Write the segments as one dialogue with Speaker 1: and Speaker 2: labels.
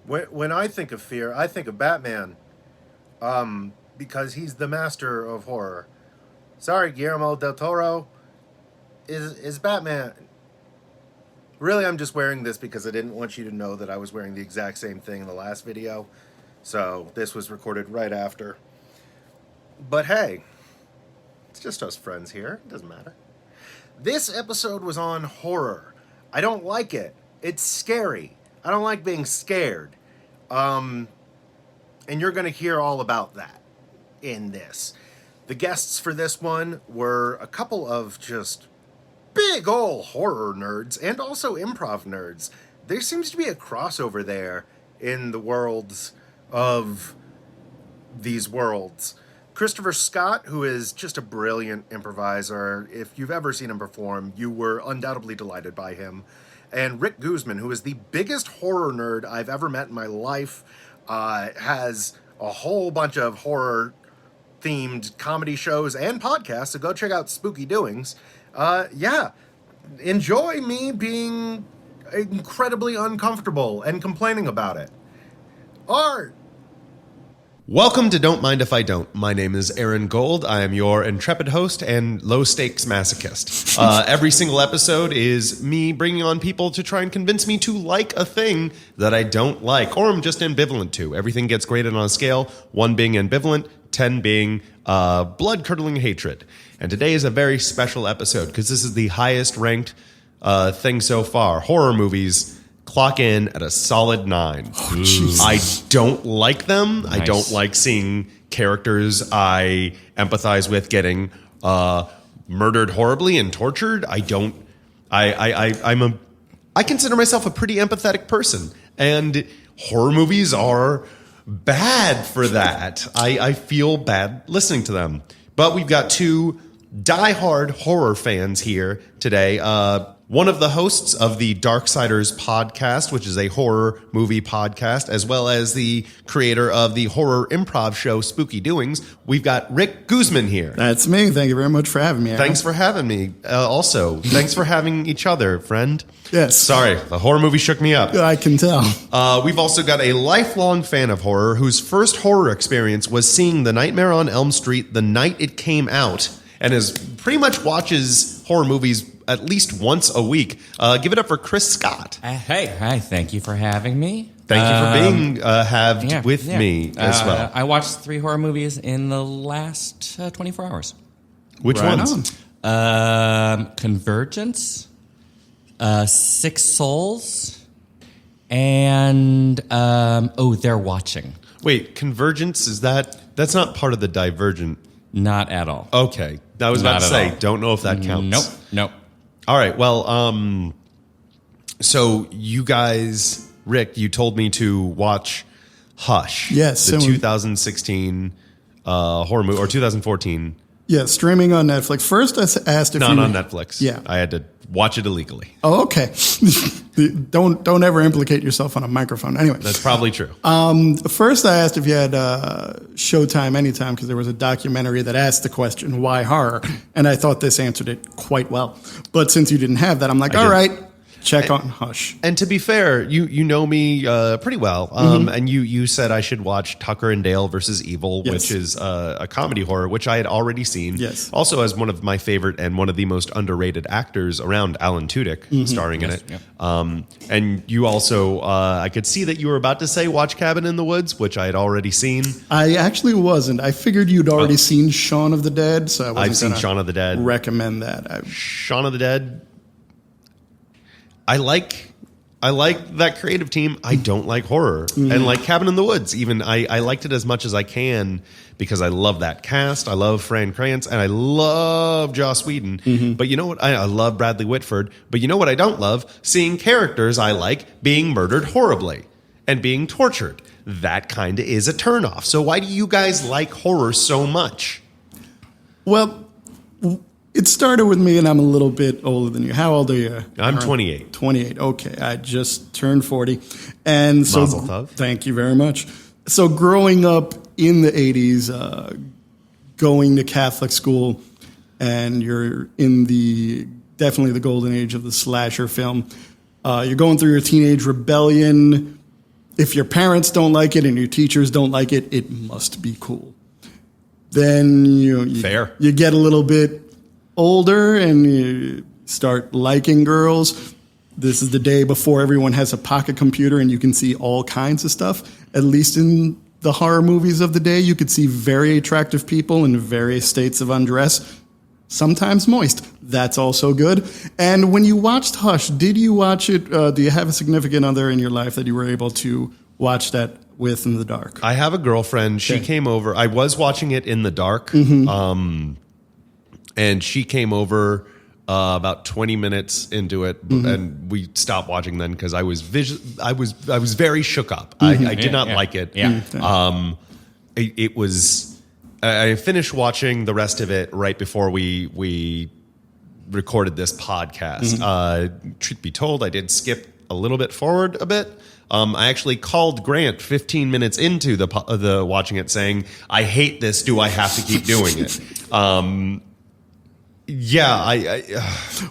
Speaker 1: When I think of fear, I think of Batman, because he's the master of horror. Sorry, Guillermo del Toro is Batman. Really, I'm just wearing this because I didn't want you to know that I was wearing the exact same thing in the last video. So this was recorded right after. But hey, it's just us friends here. It doesn't matter. This episode was on horror. I don't like it. It's scary. I don't like being scared. And you're going to hear all about that in this. The guests for this one were a couple of just big ol' horror nerds and also improv nerds. There seems to be a crossover there in the worlds of these worlds. Christopher Scott, who is just a brilliant improviser. If you've ever seen him perform, you were undoubtedly delighted by him. And Rick Guzman, who is the biggest horror nerd I've ever met in my life, has a whole bunch of horror-themed comedy shows and podcasts, so go check out Spooky Doings. Enjoy me being incredibly uncomfortable and complaining about it. Art!
Speaker 2: Welcome to Don't Mind If I Don't. My name is Aaron Gold. I am your intrepid host and low-stakes masochist. Every single episode is me bringing on people to try and convince me to like a thing that I don't like, or I'm just ambivalent to. Everything gets graded on a scale, 1 being ambivalent, 10 being blood-curdling hatred. And today is a very special episode because this is the highest-ranked thing so far. Horror movies clock in at a solid 9.
Speaker 3: Oh,
Speaker 2: I don't like them.
Speaker 3: Nice.
Speaker 2: I don't like seeing characters I empathize with getting murdered horribly and tortured. I consider myself a pretty empathetic person, and horror movies are bad for that. I feel bad listening to them. But we've got 2 diehard horror fans here today. One of the hosts of the Darksiders podcast, which is a horror movie podcast, as well as the creator of the horror improv show Spooky Doings. We've got Rick Guzman here.
Speaker 3: That's me. Thank you very much for having me, Aaron.
Speaker 2: Thanks for having me. Also, thanks for having each other, friend.
Speaker 3: Yes.
Speaker 2: Sorry, the horror movie shook me up.
Speaker 3: I can tell.
Speaker 2: We've also got a lifelong fan of horror whose first horror experience was seeing The Nightmare on Elm Street the night it came out, and pretty much watches horror movies at least once a week. Give it up for Chris Scott.
Speaker 4: Hi. Thank you for having me.
Speaker 2: Thank you for being halved with me as well.
Speaker 4: I watched 3 horror movies in the last 24 hours.
Speaker 2: Which
Speaker 3: Right
Speaker 2: ones?
Speaker 4: Convergence, 6 Souls, and They're Watching.
Speaker 2: Wait, Convergence, that's not part of the Divergent?
Speaker 4: Not at all.
Speaker 2: Okay. I was about
Speaker 4: Not
Speaker 2: to
Speaker 4: at
Speaker 2: say,
Speaker 4: all.
Speaker 2: don't know if that counts.
Speaker 4: Nope.
Speaker 2: All right. Well, so you guys, Rick, you told me to watch Hush.
Speaker 3: Yes,
Speaker 2: The
Speaker 3: so-
Speaker 2: 2016 horror movie, or 2014.
Speaker 3: Yeah, streaming on Netflix. First, I asked if
Speaker 2: Not
Speaker 3: you...
Speaker 2: on Netflix.
Speaker 3: Yeah.
Speaker 2: I had to watch it illegally.
Speaker 3: Oh, okay. Don't ever implicate yourself on a microphone. Anyway,
Speaker 2: That's probably true.
Speaker 3: first I asked if you had Showtime Anytime because there was a documentary that asked the question, why horror? And I thought this answered it quite well. But since you didn't have that, I'm like, all
Speaker 2: did.
Speaker 3: right, check on Hush.
Speaker 2: And to be fair, you know me pretty well, and you said I should watch Tucker and Dale versus Evil,
Speaker 3: Yes.
Speaker 2: which is a comedy horror, which I had already seen.
Speaker 3: Yes.
Speaker 2: Also, as one of my favorite and one of the most underrated actors around, Alan Tudyk, starring in it.
Speaker 4: Yep.
Speaker 2: And you also, I could see that you were about to say watch Cabin in the Woods, which I had already seen.
Speaker 3: I actually wasn't. I figured you'd already seen Shaun of the Dead, so I wasn't
Speaker 2: I've seen
Speaker 3: gonna
Speaker 2: Shaun of the Dead.
Speaker 3: recommend that.
Speaker 2: Shaun of the Dead. I like that creative team. I don't like horror. And like Cabin in the Woods, even I liked it as much as I can because I love that cast. I love Fran Kranz and I love Joss Whedon. But you know what? I love Bradley Whitford. But you know what I don't love? Seeing characters I like being murdered horribly and being tortured. That kind of is a turnoff. So why do you guys like horror so much?
Speaker 3: Well, it started with me, and I'm a little bit older than you. How old are you?
Speaker 2: I'm 28.
Speaker 3: 28. Okay, I just turned 40, and so
Speaker 2: Mazel tov.
Speaker 3: Thank you very much. So growing up in the 80s, going to Catholic school, and you're in definitely the golden age of the slasher film. You're going through your teenage rebellion. If your parents don't like it and your teachers don't like it, it must be cool. Then
Speaker 2: Fair.
Speaker 3: You get a little bit older and you start liking girls. This is the day before everyone has a pocket computer and you can see all kinds of stuff. At least in the horror movies of the day, you could see very attractive people in various states of undress, sometimes moist. That's also good. And when you watched Hush, did you watch it? Do you have a significant other in your life that you were able to watch that with in the dark?
Speaker 2: I have a girlfriend. She came over. I was watching it in the dark, and she came over about 20 minutes into it, and we stopped watching then because I was very shook up. I did not like it.
Speaker 4: Yeah.
Speaker 2: It was. I finished watching the rest of it right before we recorded this podcast. Truth be told, I did skip a little bit forward a bit. I actually called Grant 15 minutes into the watching it, saying, "I hate this. Do I have to keep doing it?"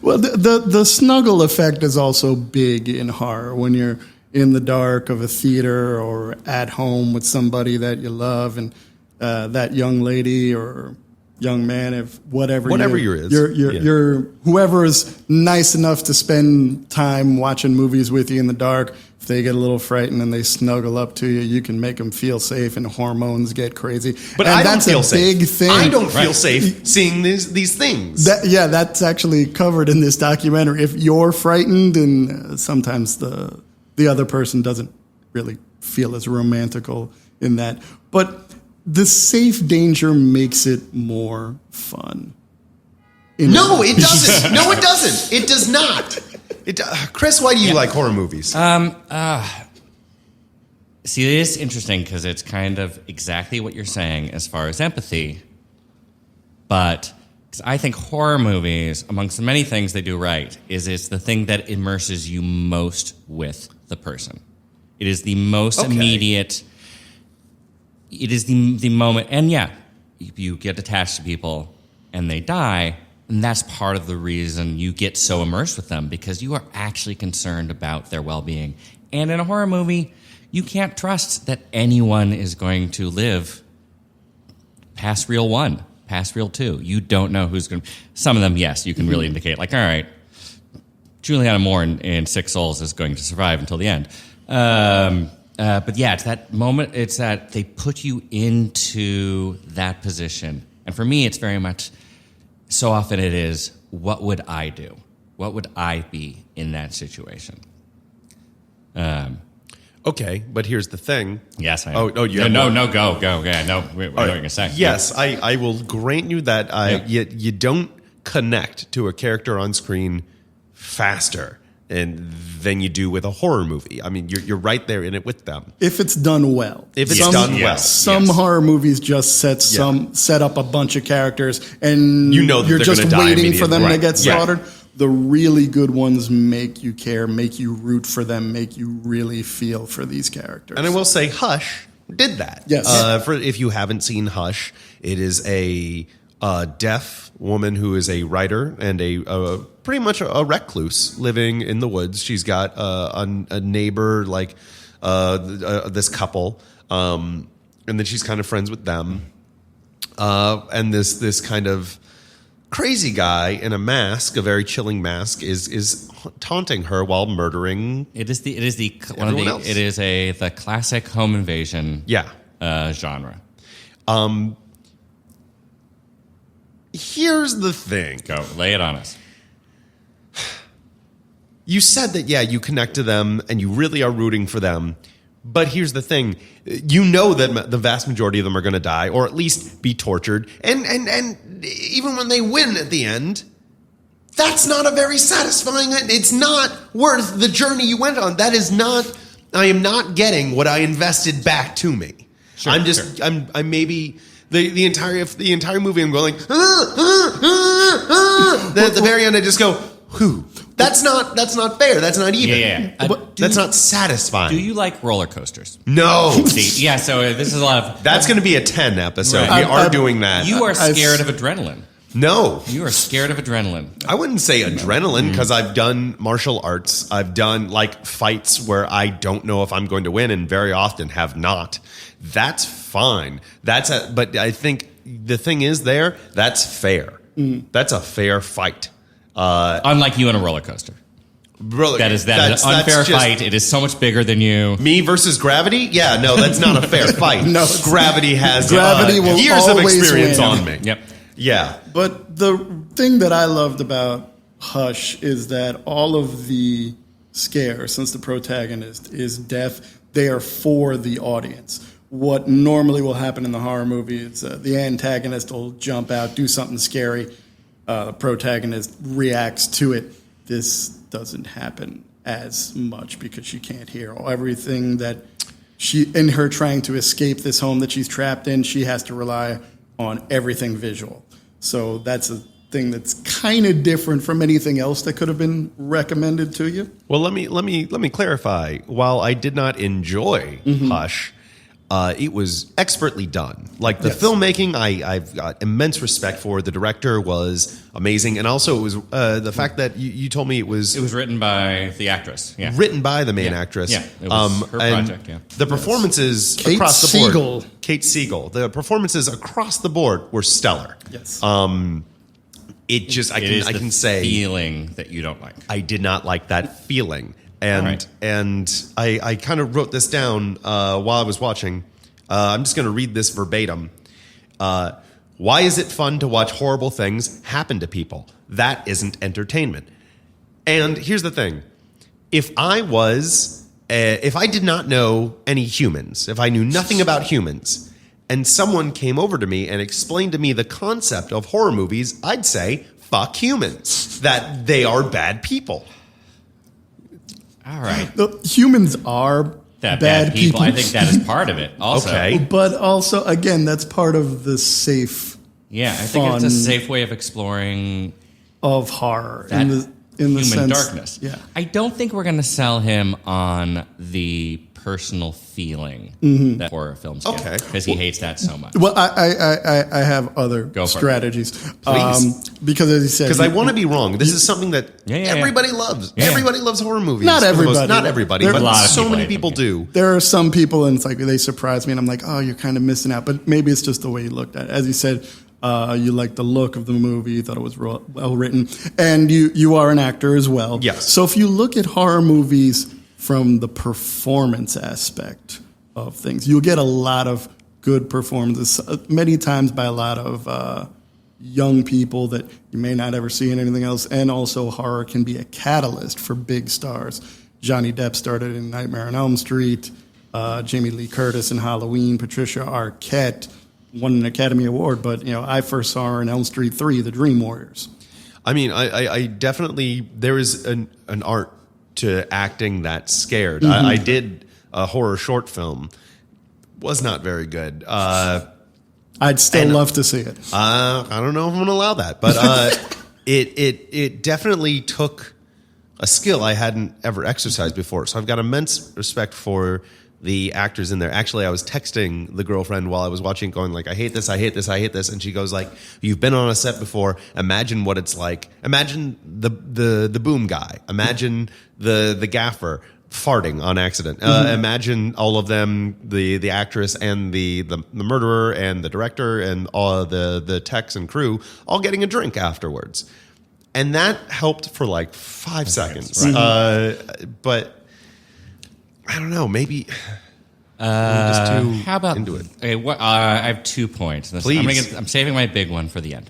Speaker 3: Well, the snuggle effect is also big in horror when you're in the dark of a theater or at home with somebody that you love, and that young lady or young man, if whatever you're whoever is nice enough to spend time watching movies with you in the dark. If they get a little frightened and they snuggle up to you, you can make them feel safe, and hormones get crazy.
Speaker 2: But
Speaker 3: and
Speaker 2: I don't
Speaker 3: that's
Speaker 2: feel
Speaker 3: a
Speaker 2: safe.
Speaker 3: big thing.
Speaker 2: I don't feel safe seeing these things.
Speaker 3: That's actually covered in this documentary. If you're frightened, and sometimes the other person doesn't really feel as romantical in that, but the safe danger makes it more fun.
Speaker 2: No, it doesn't. No, it doesn't. It does not. Chris, why do you like horror movies?
Speaker 4: See, it is interesting because it's kind of exactly what you're saying as far as empathy. But cause I think horror movies, amongst the many things they do right, is it's the thing that immerses you most with the person. It is the most immediate. It is the moment. And yeah, you get attached to people and they die. And that's part of the reason you get so immersed with them, because you are actually concerned about their well-being. And in a horror movie, you can't trust that anyone is going to live past reel 1, past reel 2. You don't know who's going to... Some of them, yes, you can really indicate, like, all right, Juliana Moore in Six Souls is going to survive until the end. But yeah, it's that moment, it's that they put you into that position. And for me, it's very much... So often it is, what would I do? What would I be in that situation?
Speaker 2: Okay, but here's the thing.
Speaker 4: Yes, I am.
Speaker 2: Oh, you have
Speaker 4: no,
Speaker 2: more?
Speaker 4: no, go. Yeah, no, what are you going to say?
Speaker 2: Yes, I will grant you that you don't connect to a character on screen faster than you do with a horror movie. I mean, you're right there in it with them.
Speaker 3: If it's done well.
Speaker 2: If it's done well.
Speaker 3: Some horror movies just set up a bunch of characters and
Speaker 2: you know that
Speaker 3: you're
Speaker 2: they're
Speaker 3: just
Speaker 2: gonna die
Speaker 3: waiting for them
Speaker 2: immediately.
Speaker 3: to get slaughtered. The really good ones make you care, make you root for them, make you really feel for these characters.
Speaker 2: And I will say Hush did that.
Speaker 3: Yes.
Speaker 2: If you haven't seen Hush, it is a deaf woman who is a writer and a pretty much a recluse living in the woods. She's got a neighbor, like this couple, and then she's kind of friends with them. And this kind of crazy guy in a mask, a very chilling mask, is taunting her while murdering.
Speaker 4: It is the
Speaker 2: everyone else.
Speaker 4: It is the classic home invasion genre.
Speaker 2: Here's the thing.
Speaker 4: Go, lay it on us.
Speaker 2: You said that, you connect to them and you really are rooting for them. But here's the thing. You know that the vast majority of them are going to die or at least be tortured. And even when they win at the end, that's not a very satisfying... It's not worth the journey you went on. That is not... I am not getting what I invested back to me.
Speaker 4: Sure,
Speaker 2: I'm maybe... The entire movie, I'm going like, then at the very end, I just go, whew. That's not fair. That's not even.
Speaker 4: Yeah.
Speaker 2: That's not satisfying.
Speaker 4: Do you like roller coasters?
Speaker 2: No.
Speaker 4: See, so this is a lot of...
Speaker 2: That's going to be a 10 episode.
Speaker 4: Right.
Speaker 2: We are doing that.
Speaker 4: You are scared of adrenaline.
Speaker 2: No.
Speaker 4: You are scared of adrenaline.
Speaker 2: I wouldn't say adrenaline because I've done martial arts. I've done like fights where I don't know if I'm going to win and very often have not. That's fine. But I think the thing is that's fair. That's a fair fight.
Speaker 4: Unlike you in a roller coaster.
Speaker 2: Really,
Speaker 4: That is an unfair fight. It is so much bigger than you.
Speaker 2: Me versus gravity? Yeah, no, that's not a fair fight.
Speaker 3: No,
Speaker 2: gravity has
Speaker 3: Gravity will
Speaker 2: years of
Speaker 3: always
Speaker 2: experience
Speaker 3: win.
Speaker 2: on me.
Speaker 4: Yep.
Speaker 2: Yeah.
Speaker 3: But the thing that I loved about Hush is that all of the scares, since the protagonist is deaf, they are for the audience. What normally will happen in the horror movie is the antagonist will jump out, do something scary. The protagonist reacts to it. This doesn't happen as much because she can't hear. Everything that in her trying to escape this home that she's trapped in, she has to rely on everything visual. So that's a thing that's kind of different from anything else that could have been recommended to you.
Speaker 2: Well, let me clarify. While I did not enjoy Hush, it was expertly done. Like the filmmaking, I've got immense respect for. The director was amazing, and also it was the fact that you told me it was
Speaker 4: written by the actress. Yeah.
Speaker 2: written by the main actress.
Speaker 4: Yeah, it was her
Speaker 2: and
Speaker 4: project. Yeah.
Speaker 2: The performances
Speaker 3: Kate
Speaker 2: across the board.
Speaker 3: Siegel.
Speaker 2: Kate Siegel. The performances across the board were stellar.
Speaker 3: Yes.
Speaker 2: It just I
Speaker 4: It is
Speaker 2: can
Speaker 4: the
Speaker 2: say
Speaker 4: feeling that you don't like.
Speaker 2: I did not like that feeling. And
Speaker 4: Right.
Speaker 2: and I kind of wrote this down while I was watching. I'm just going to read this verbatim. Why is it fun to watch horrible things happen to people? That isn't entertainment. And here's the thing. If I did not know any humans, if I knew nothing about humans, and someone came over to me and explained to me the concept of horror movies, I'd say, fuck humans, that they are bad people.
Speaker 4: All right.
Speaker 3: The humans are
Speaker 4: That
Speaker 3: bad people.
Speaker 4: I think that is part of it. Also.
Speaker 2: Okay.
Speaker 3: But also, again, that's part of the safe
Speaker 4: Yeah, I think it's a
Speaker 3: fun
Speaker 4: safe way of exploring
Speaker 3: of horror
Speaker 4: that
Speaker 3: in the
Speaker 4: human
Speaker 3: sense,
Speaker 4: darkness.
Speaker 3: Yeah.
Speaker 4: I don't think we're going to sell him on the personal feeling that horror films get.
Speaker 2: Okay.
Speaker 4: Because he hates that so much.
Speaker 3: Well, I have other
Speaker 4: Go for it.
Speaker 3: strategies.
Speaker 2: Please.
Speaker 3: Because as you said,
Speaker 2: Because I want to be wrong. This is something that
Speaker 4: Yeah.
Speaker 2: everybody loves.
Speaker 4: Yeah.
Speaker 2: Everybody loves horror movies.
Speaker 3: Not
Speaker 2: for the most-
Speaker 3: everybody.
Speaker 2: Not everybody,
Speaker 3: There-
Speaker 2: but
Speaker 3: A
Speaker 4: lot of
Speaker 2: so
Speaker 4: people
Speaker 2: many
Speaker 4: hate
Speaker 2: people
Speaker 4: them,
Speaker 2: do.
Speaker 3: there are some people, and it's like they surprise me, and I'm like, oh, you're kind of missing out. But maybe it's just the way you looked at it. As you said, you liked the look of the movie, you thought it was well written, and you are an actor as well.
Speaker 2: Yes.
Speaker 3: So if you look at horror movies from the performance aspect of things, you'll get a lot of good performances, many times by a lot of young people that you may not ever see in anything else. And also horror can be a catalyst for big stars. Johnny Depp started in Nightmare on Elm Street, Jamie Lee Curtis in Halloween, Patricia Arquette won an Academy Award, but I first saw her in Elm Street 3, The Dream Warriors.
Speaker 2: I mean, I definitely, there is an art to acting that's scared. I did a horror short film. Was not very good.
Speaker 3: I'd still love to see it.
Speaker 2: I don't know if I'm going to allow that, but it definitely took a skill I hadn't ever exercised before. So I've got immense respect for the actors in there. Actually, I was texting the girlfriend while I was watching, going like, I hate this, I hate this, I hate this. And she goes like, you've been on a set before. Imagine what it's like. Imagine the boom guy. Imagine the gaffer farting on accident. Imagine all of them, the actress and the murderer and the director and all the techs and crew all getting a drink afterwards. And that helped for like 5 seconds.
Speaker 4: Right.
Speaker 2: But I don't know, maybe I'm just too
Speaker 4: How about
Speaker 2: into it.
Speaker 4: Okay, I have 2 points.
Speaker 2: Please.
Speaker 4: I'm saving my big one for the end.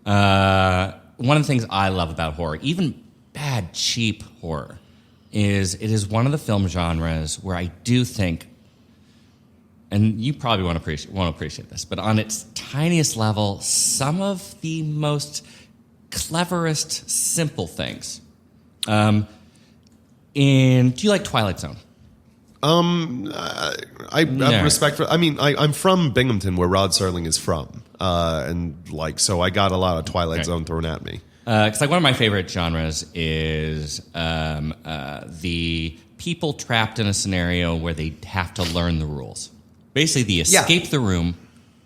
Speaker 4: One of the things I love about horror, even bad, cheap horror, is it is one of the film genres where I do think, and you probably won't appreciate this, but on its tiniest level, some of the most cleverest, simple things. Do you like Twilight Zone?
Speaker 2: I have respect for. I mean, I'm from Binghamton, where Rod Serling is from, and like, so I got a lot of Twilight Zone thrown at me.
Speaker 4: Because like one of my favorite genres is the people trapped in a scenario where they have to learn the rules. Basically, the escape the room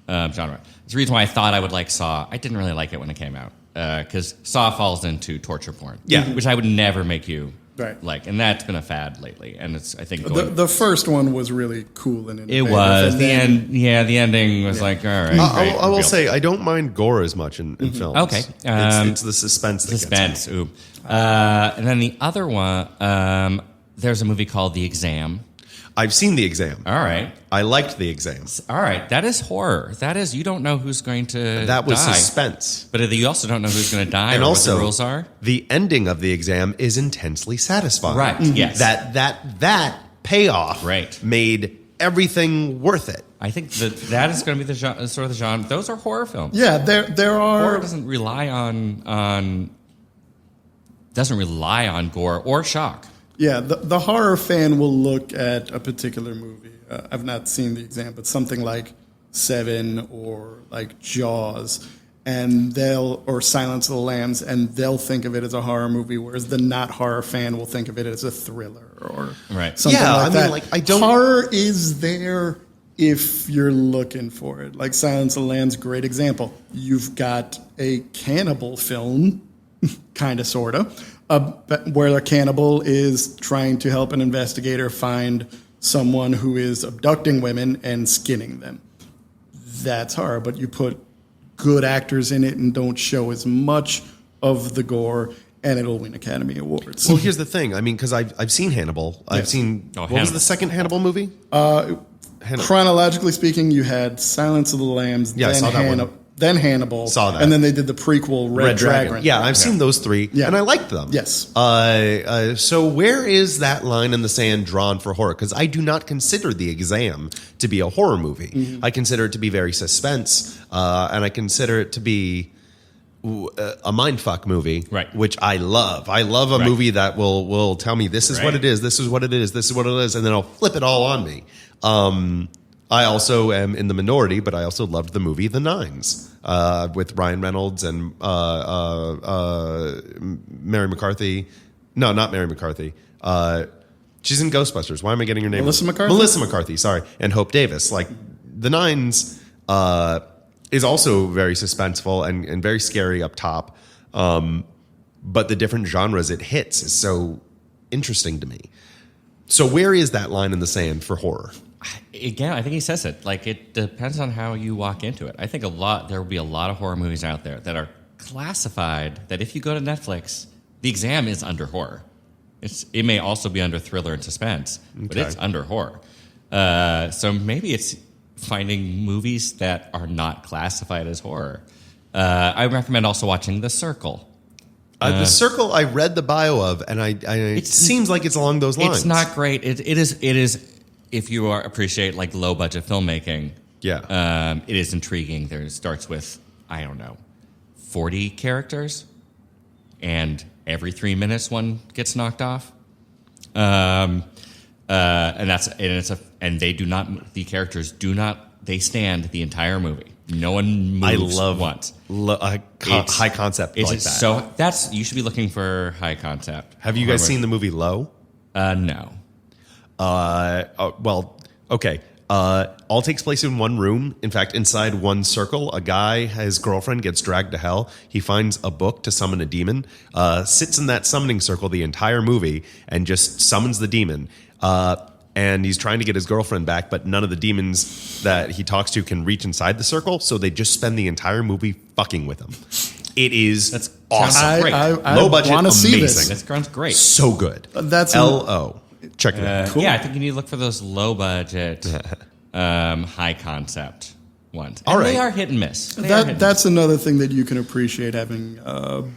Speaker 4: genre. It's the reason why I thought I would like Saw. I didn't really like it when it came out because Saw falls into torture porn, which I would never make you like, and that's been a fad lately. And it's I think
Speaker 3: the first one was really cool and
Speaker 4: it was the end. Yeah, the ending was like all right.
Speaker 2: I will say I don't mind gore as much in films.
Speaker 4: Okay,
Speaker 2: it's the suspense.
Speaker 4: Suspense. Ooh, and then the other one. There's a movie called The Exam.
Speaker 2: I've seen The Exam.
Speaker 4: All right.
Speaker 2: I liked The Exam.
Speaker 4: All right. That is horror. That is, you don't know who's going to
Speaker 2: That was
Speaker 4: die.
Speaker 2: suspense.
Speaker 4: But you also don't know who's going to die
Speaker 2: and
Speaker 4: or
Speaker 2: also,
Speaker 4: what the rules are.
Speaker 2: The ending of The Exam is intensely satisfying.
Speaker 4: Right, yes.
Speaker 2: That payoff made everything worth it.
Speaker 4: I think that is going to be the genre, sort of the genre. Those are horror films.
Speaker 3: Yeah, there are...
Speaker 4: Horror doesn't rely on gore or shock.
Speaker 3: Yeah, the horror fan will look at a particular movie. I've not seen The Exam, but something like Seven or like Jaws, or Silence of the Lambs, and they'll think of it as a horror movie, whereas the not horror fan will think of it as a thriller or something like that. Horror is there if you're looking for it. Like Silence of the Lambs, great example. You've got a cannibal film, kind of, sort of, where a cannibal is trying to help an investigator find someone who is abducting women and skinning them. That's horror, but you put good actors in it and don't show as much of the gore, and it'll win Academy Awards.
Speaker 2: Well, here's the thing. I mean, because I've seen Hannibal. I've seen... what was the second Hannibal movie?
Speaker 3: Chronologically speaking, you had Silence of the Lambs,
Speaker 2: I saw that one.
Speaker 3: Then Hannibal,
Speaker 2: saw that.
Speaker 3: And then they did the prequel, Red Dragon.
Speaker 2: Yeah, I've seen those three, and I liked them.
Speaker 3: Yes.
Speaker 2: So where is that line in the sand drawn for horror? Because I do not consider The Exam to be a horror movie. Mm-hmm. I consider it to be very suspense, and I consider it to be a mindfuck movie, which I love. I love a movie that will tell me this is what it is, this is what it is, this is what it is, and then I'll flip it all on me. I also am in the minority, but I also loved the movie The Nines with Ryan Reynolds and Mary McCarthy. No, not Mary McCarthy. She's in Ghostbusters. Why am I getting her name?
Speaker 3: Melissa McCarthy?
Speaker 2: Melissa McCarthy, sorry. And Hope Davis. Like, The Nines is also very suspenseful and very scary up top. But the different genres it hits is so interesting to me. So where is that line in the sand for horror?
Speaker 4: Again, I think he says it. Like, it depends on how you walk into it. I think there will be a lot of horror movies out there that are classified that if you go to Netflix, The Exam is under horror. It may also be under thriller and suspense, but it's under horror. So maybe it's finding movies that are not classified as horror. I recommend also watching The Circle.
Speaker 2: The Circle, I read the bio of, and it seems like it's along those lines.
Speaker 4: It's not great. It is. If you appreciate like low budget filmmaking, it is intriguing. It starts with 40 characters, and every 3 minutes one gets knocked off. And the characters do not. They stand the entire movie. No one moves.
Speaker 2: I love
Speaker 4: once.
Speaker 2: High concept like that.
Speaker 4: So you should be looking for high concept.
Speaker 2: Have you guys seen the movie Low?
Speaker 4: No.
Speaker 2: Well, okay. All takes place in one room. In fact, inside one circle, a guy, his girlfriend gets dragged to hell. He finds a book to summon a demon, sits in that summoning circle the entire movie, and just summons the demon. And he's trying to get his girlfriend back, but none of the demons that he talks to can reach inside the circle, so they just spend the entire movie fucking with him. It is awesome.
Speaker 4: Great.
Speaker 2: Low budget, amazing.
Speaker 4: That sounds great.
Speaker 2: So good.
Speaker 3: That's
Speaker 2: L.O. Check it out.
Speaker 3: Cool.
Speaker 4: Yeah, I think you need to look for those low budget, high concept ones.
Speaker 2: All right.
Speaker 4: They are hit and miss.
Speaker 3: That's another thing that you can appreciate having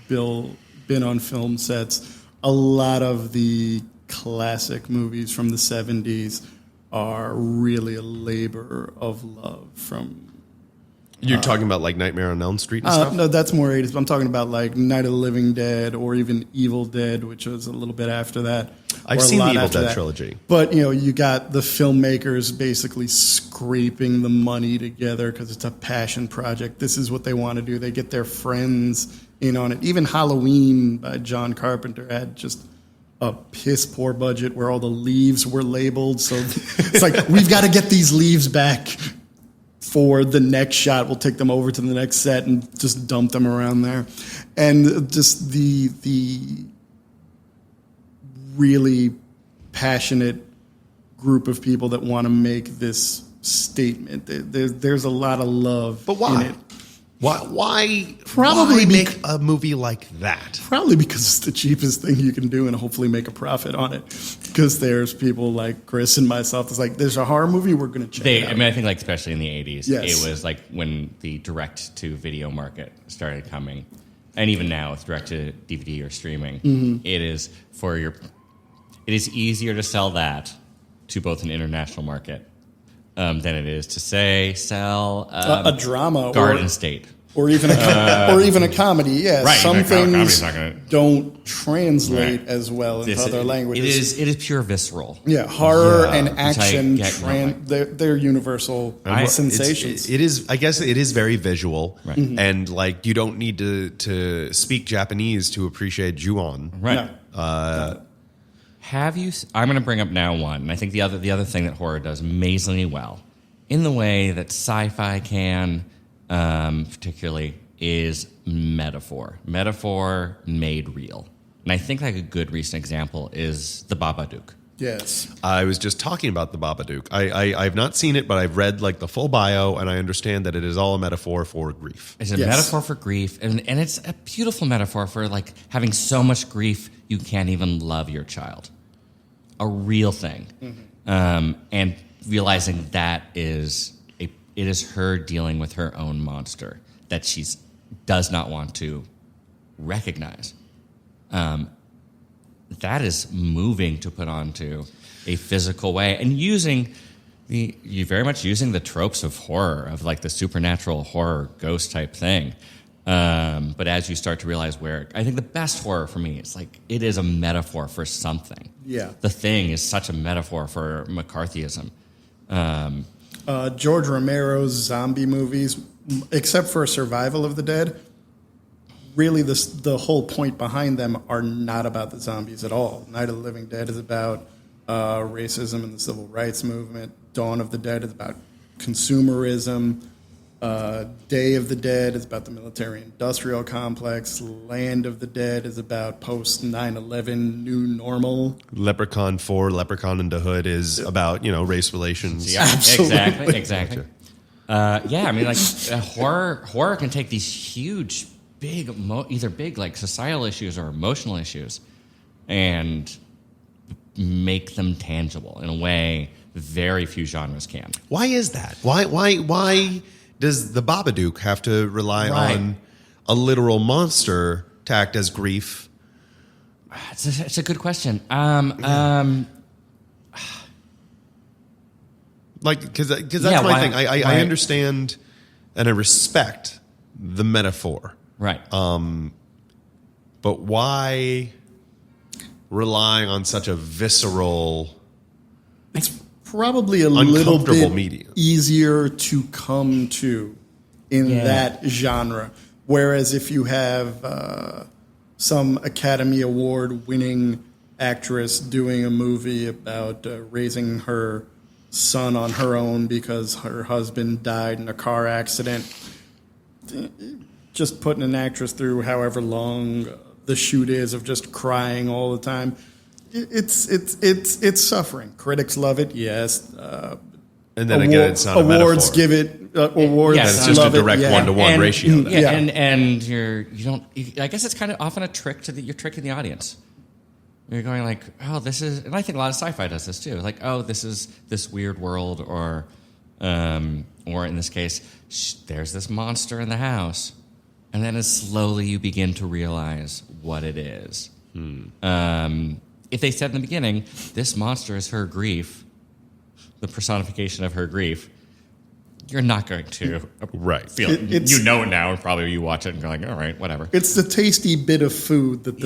Speaker 3: been on film sets. A lot of the classic movies from the 70s are really a labor of love from...
Speaker 2: You're talking about like Nightmare on Elm Street and stuff?
Speaker 3: No, that's more 80s. But I'm talking about like Night of the Living Dead or even Evil Dead, which was a little bit after that.
Speaker 2: I've seen the Evil Dead trilogy.
Speaker 3: But, you got the filmmakers basically scraping the money together because it's a passion project. This is what they want to do. They get their friends in on it. Even Halloween by John Carpenter had just a piss poor budget where all the leaves were labeled. So it's like, we've got to get these leaves back. for the next shot. We'll take them over to the next set and just dump them around there. And just the really passionate group of people that want to make this statement. There's a lot of love in it.
Speaker 2: Why
Speaker 3: Probably
Speaker 2: make a movie like that?
Speaker 3: Probably because it's the cheapest thing you can do and hopefully make a profit on it. Because there's people like Chris and myself that's like, there's a horror movie, we're going to check it out.
Speaker 4: I mean, I think like especially in the 80s,
Speaker 3: Yes.
Speaker 4: it was like when the direct-to-video market started coming. And even now with direct-to-DVD or streaming, it is easier to sell that to both an international market than it is to sell
Speaker 3: a drama
Speaker 4: Garden State.
Speaker 3: Or even a comedy. Yeah,
Speaker 4: Right,
Speaker 3: some things
Speaker 4: gonna,
Speaker 3: don't translate as well into other languages.
Speaker 4: It is pure visceral.
Speaker 3: Yeah, horror and
Speaker 4: which I
Speaker 3: action,
Speaker 4: get
Speaker 3: they're universal sensations.
Speaker 2: It is. I guess it is very visual,
Speaker 4: Right.
Speaker 2: and like you don't need to speak Japanese to appreciate Ju-on.
Speaker 4: Right.
Speaker 3: No.
Speaker 4: Have you? I'm going to bring up now one. And I think the other thing that horror does amazingly well, in the way that sci-fi can, particularly, is metaphor. Metaphor made real. And I think like a good recent example is The Babadook.
Speaker 3: Yes.
Speaker 2: I was just talking about the Babadook. I've not seen it, but I've read like the full bio, and I understand that it is all a metaphor for grief.
Speaker 4: It's a
Speaker 3: Yes.
Speaker 4: metaphor for grief, and it's a beautiful metaphor for like having so much grief you can't even love your child. A real thing, and realizing that it is her dealing with her own monster that she does not want to recognize. That is moving to put onto a physical way, and you very much using the tropes of horror, of like the supernatural horror ghost type thing. But as you start to realize where, I think the best horror for me is like, it is a metaphor for something.
Speaker 3: Yeah.
Speaker 4: The Thing is such a metaphor for McCarthyism.
Speaker 3: George Romero's zombie movies, except for Survival of the Dead, really the whole point behind them are not about the zombies at all. Night of the Living Dead is about racism and the civil rights movement. Dawn of the Dead is about consumerism. Day of the Dead is about the military-industrial complex. Land of the Dead is about post-9/11 new normal.
Speaker 2: Leprechaun 4, Leprechaun in the Hood is about race relations.
Speaker 4: Yeah,
Speaker 3: Absolutely.
Speaker 4: exactly. I mean, like horror can take these huge, big, either big like societal issues or emotional issues, and make them tangible in a way very few genres can.
Speaker 2: Why is that? Why does the Babadook have to rely on a literal monster to act as grief?
Speaker 4: It's a good question.
Speaker 2: Like, because that's my thing. I understand and I respect the metaphor,
Speaker 4: Right.
Speaker 2: but why relying on such a visceral?
Speaker 3: It's probably a little
Speaker 2: Uncomfortable
Speaker 3: bit
Speaker 2: medium.
Speaker 3: easier to come to in
Speaker 4: Yeah.
Speaker 3: that genre. Whereas if you have some Academy Award winning actress doing a movie about raising her son on her own because her husband died in a car accident, just putting an actress through however long the shoot is of just crying all the time, it's suffering. Critics love it, yes.
Speaker 2: And then again, it's not a
Speaker 3: awards
Speaker 2: metaphor.
Speaker 3: give it awards.
Speaker 4: Yes,
Speaker 2: It's just a
Speaker 3: love it,
Speaker 2: direct
Speaker 3: yeah.
Speaker 2: one-to-one ratio. then.
Speaker 3: Yeah.
Speaker 4: and I guess it's kind of often a trick you're tricking the audience. You're going like, oh, this is, and I think a lot of sci-fi does this too. Like, oh, this is this weird world, or in this case, there's this monster in the house, and then as slowly you begin to realize what it is. If they said in the beginning, this monster is her grief, the personification of her grief, you're not going to feel it.
Speaker 3: It's-
Speaker 4: You know it now, and probably you watch it and go like, all right, whatever.
Speaker 3: It's the tasty bit of food that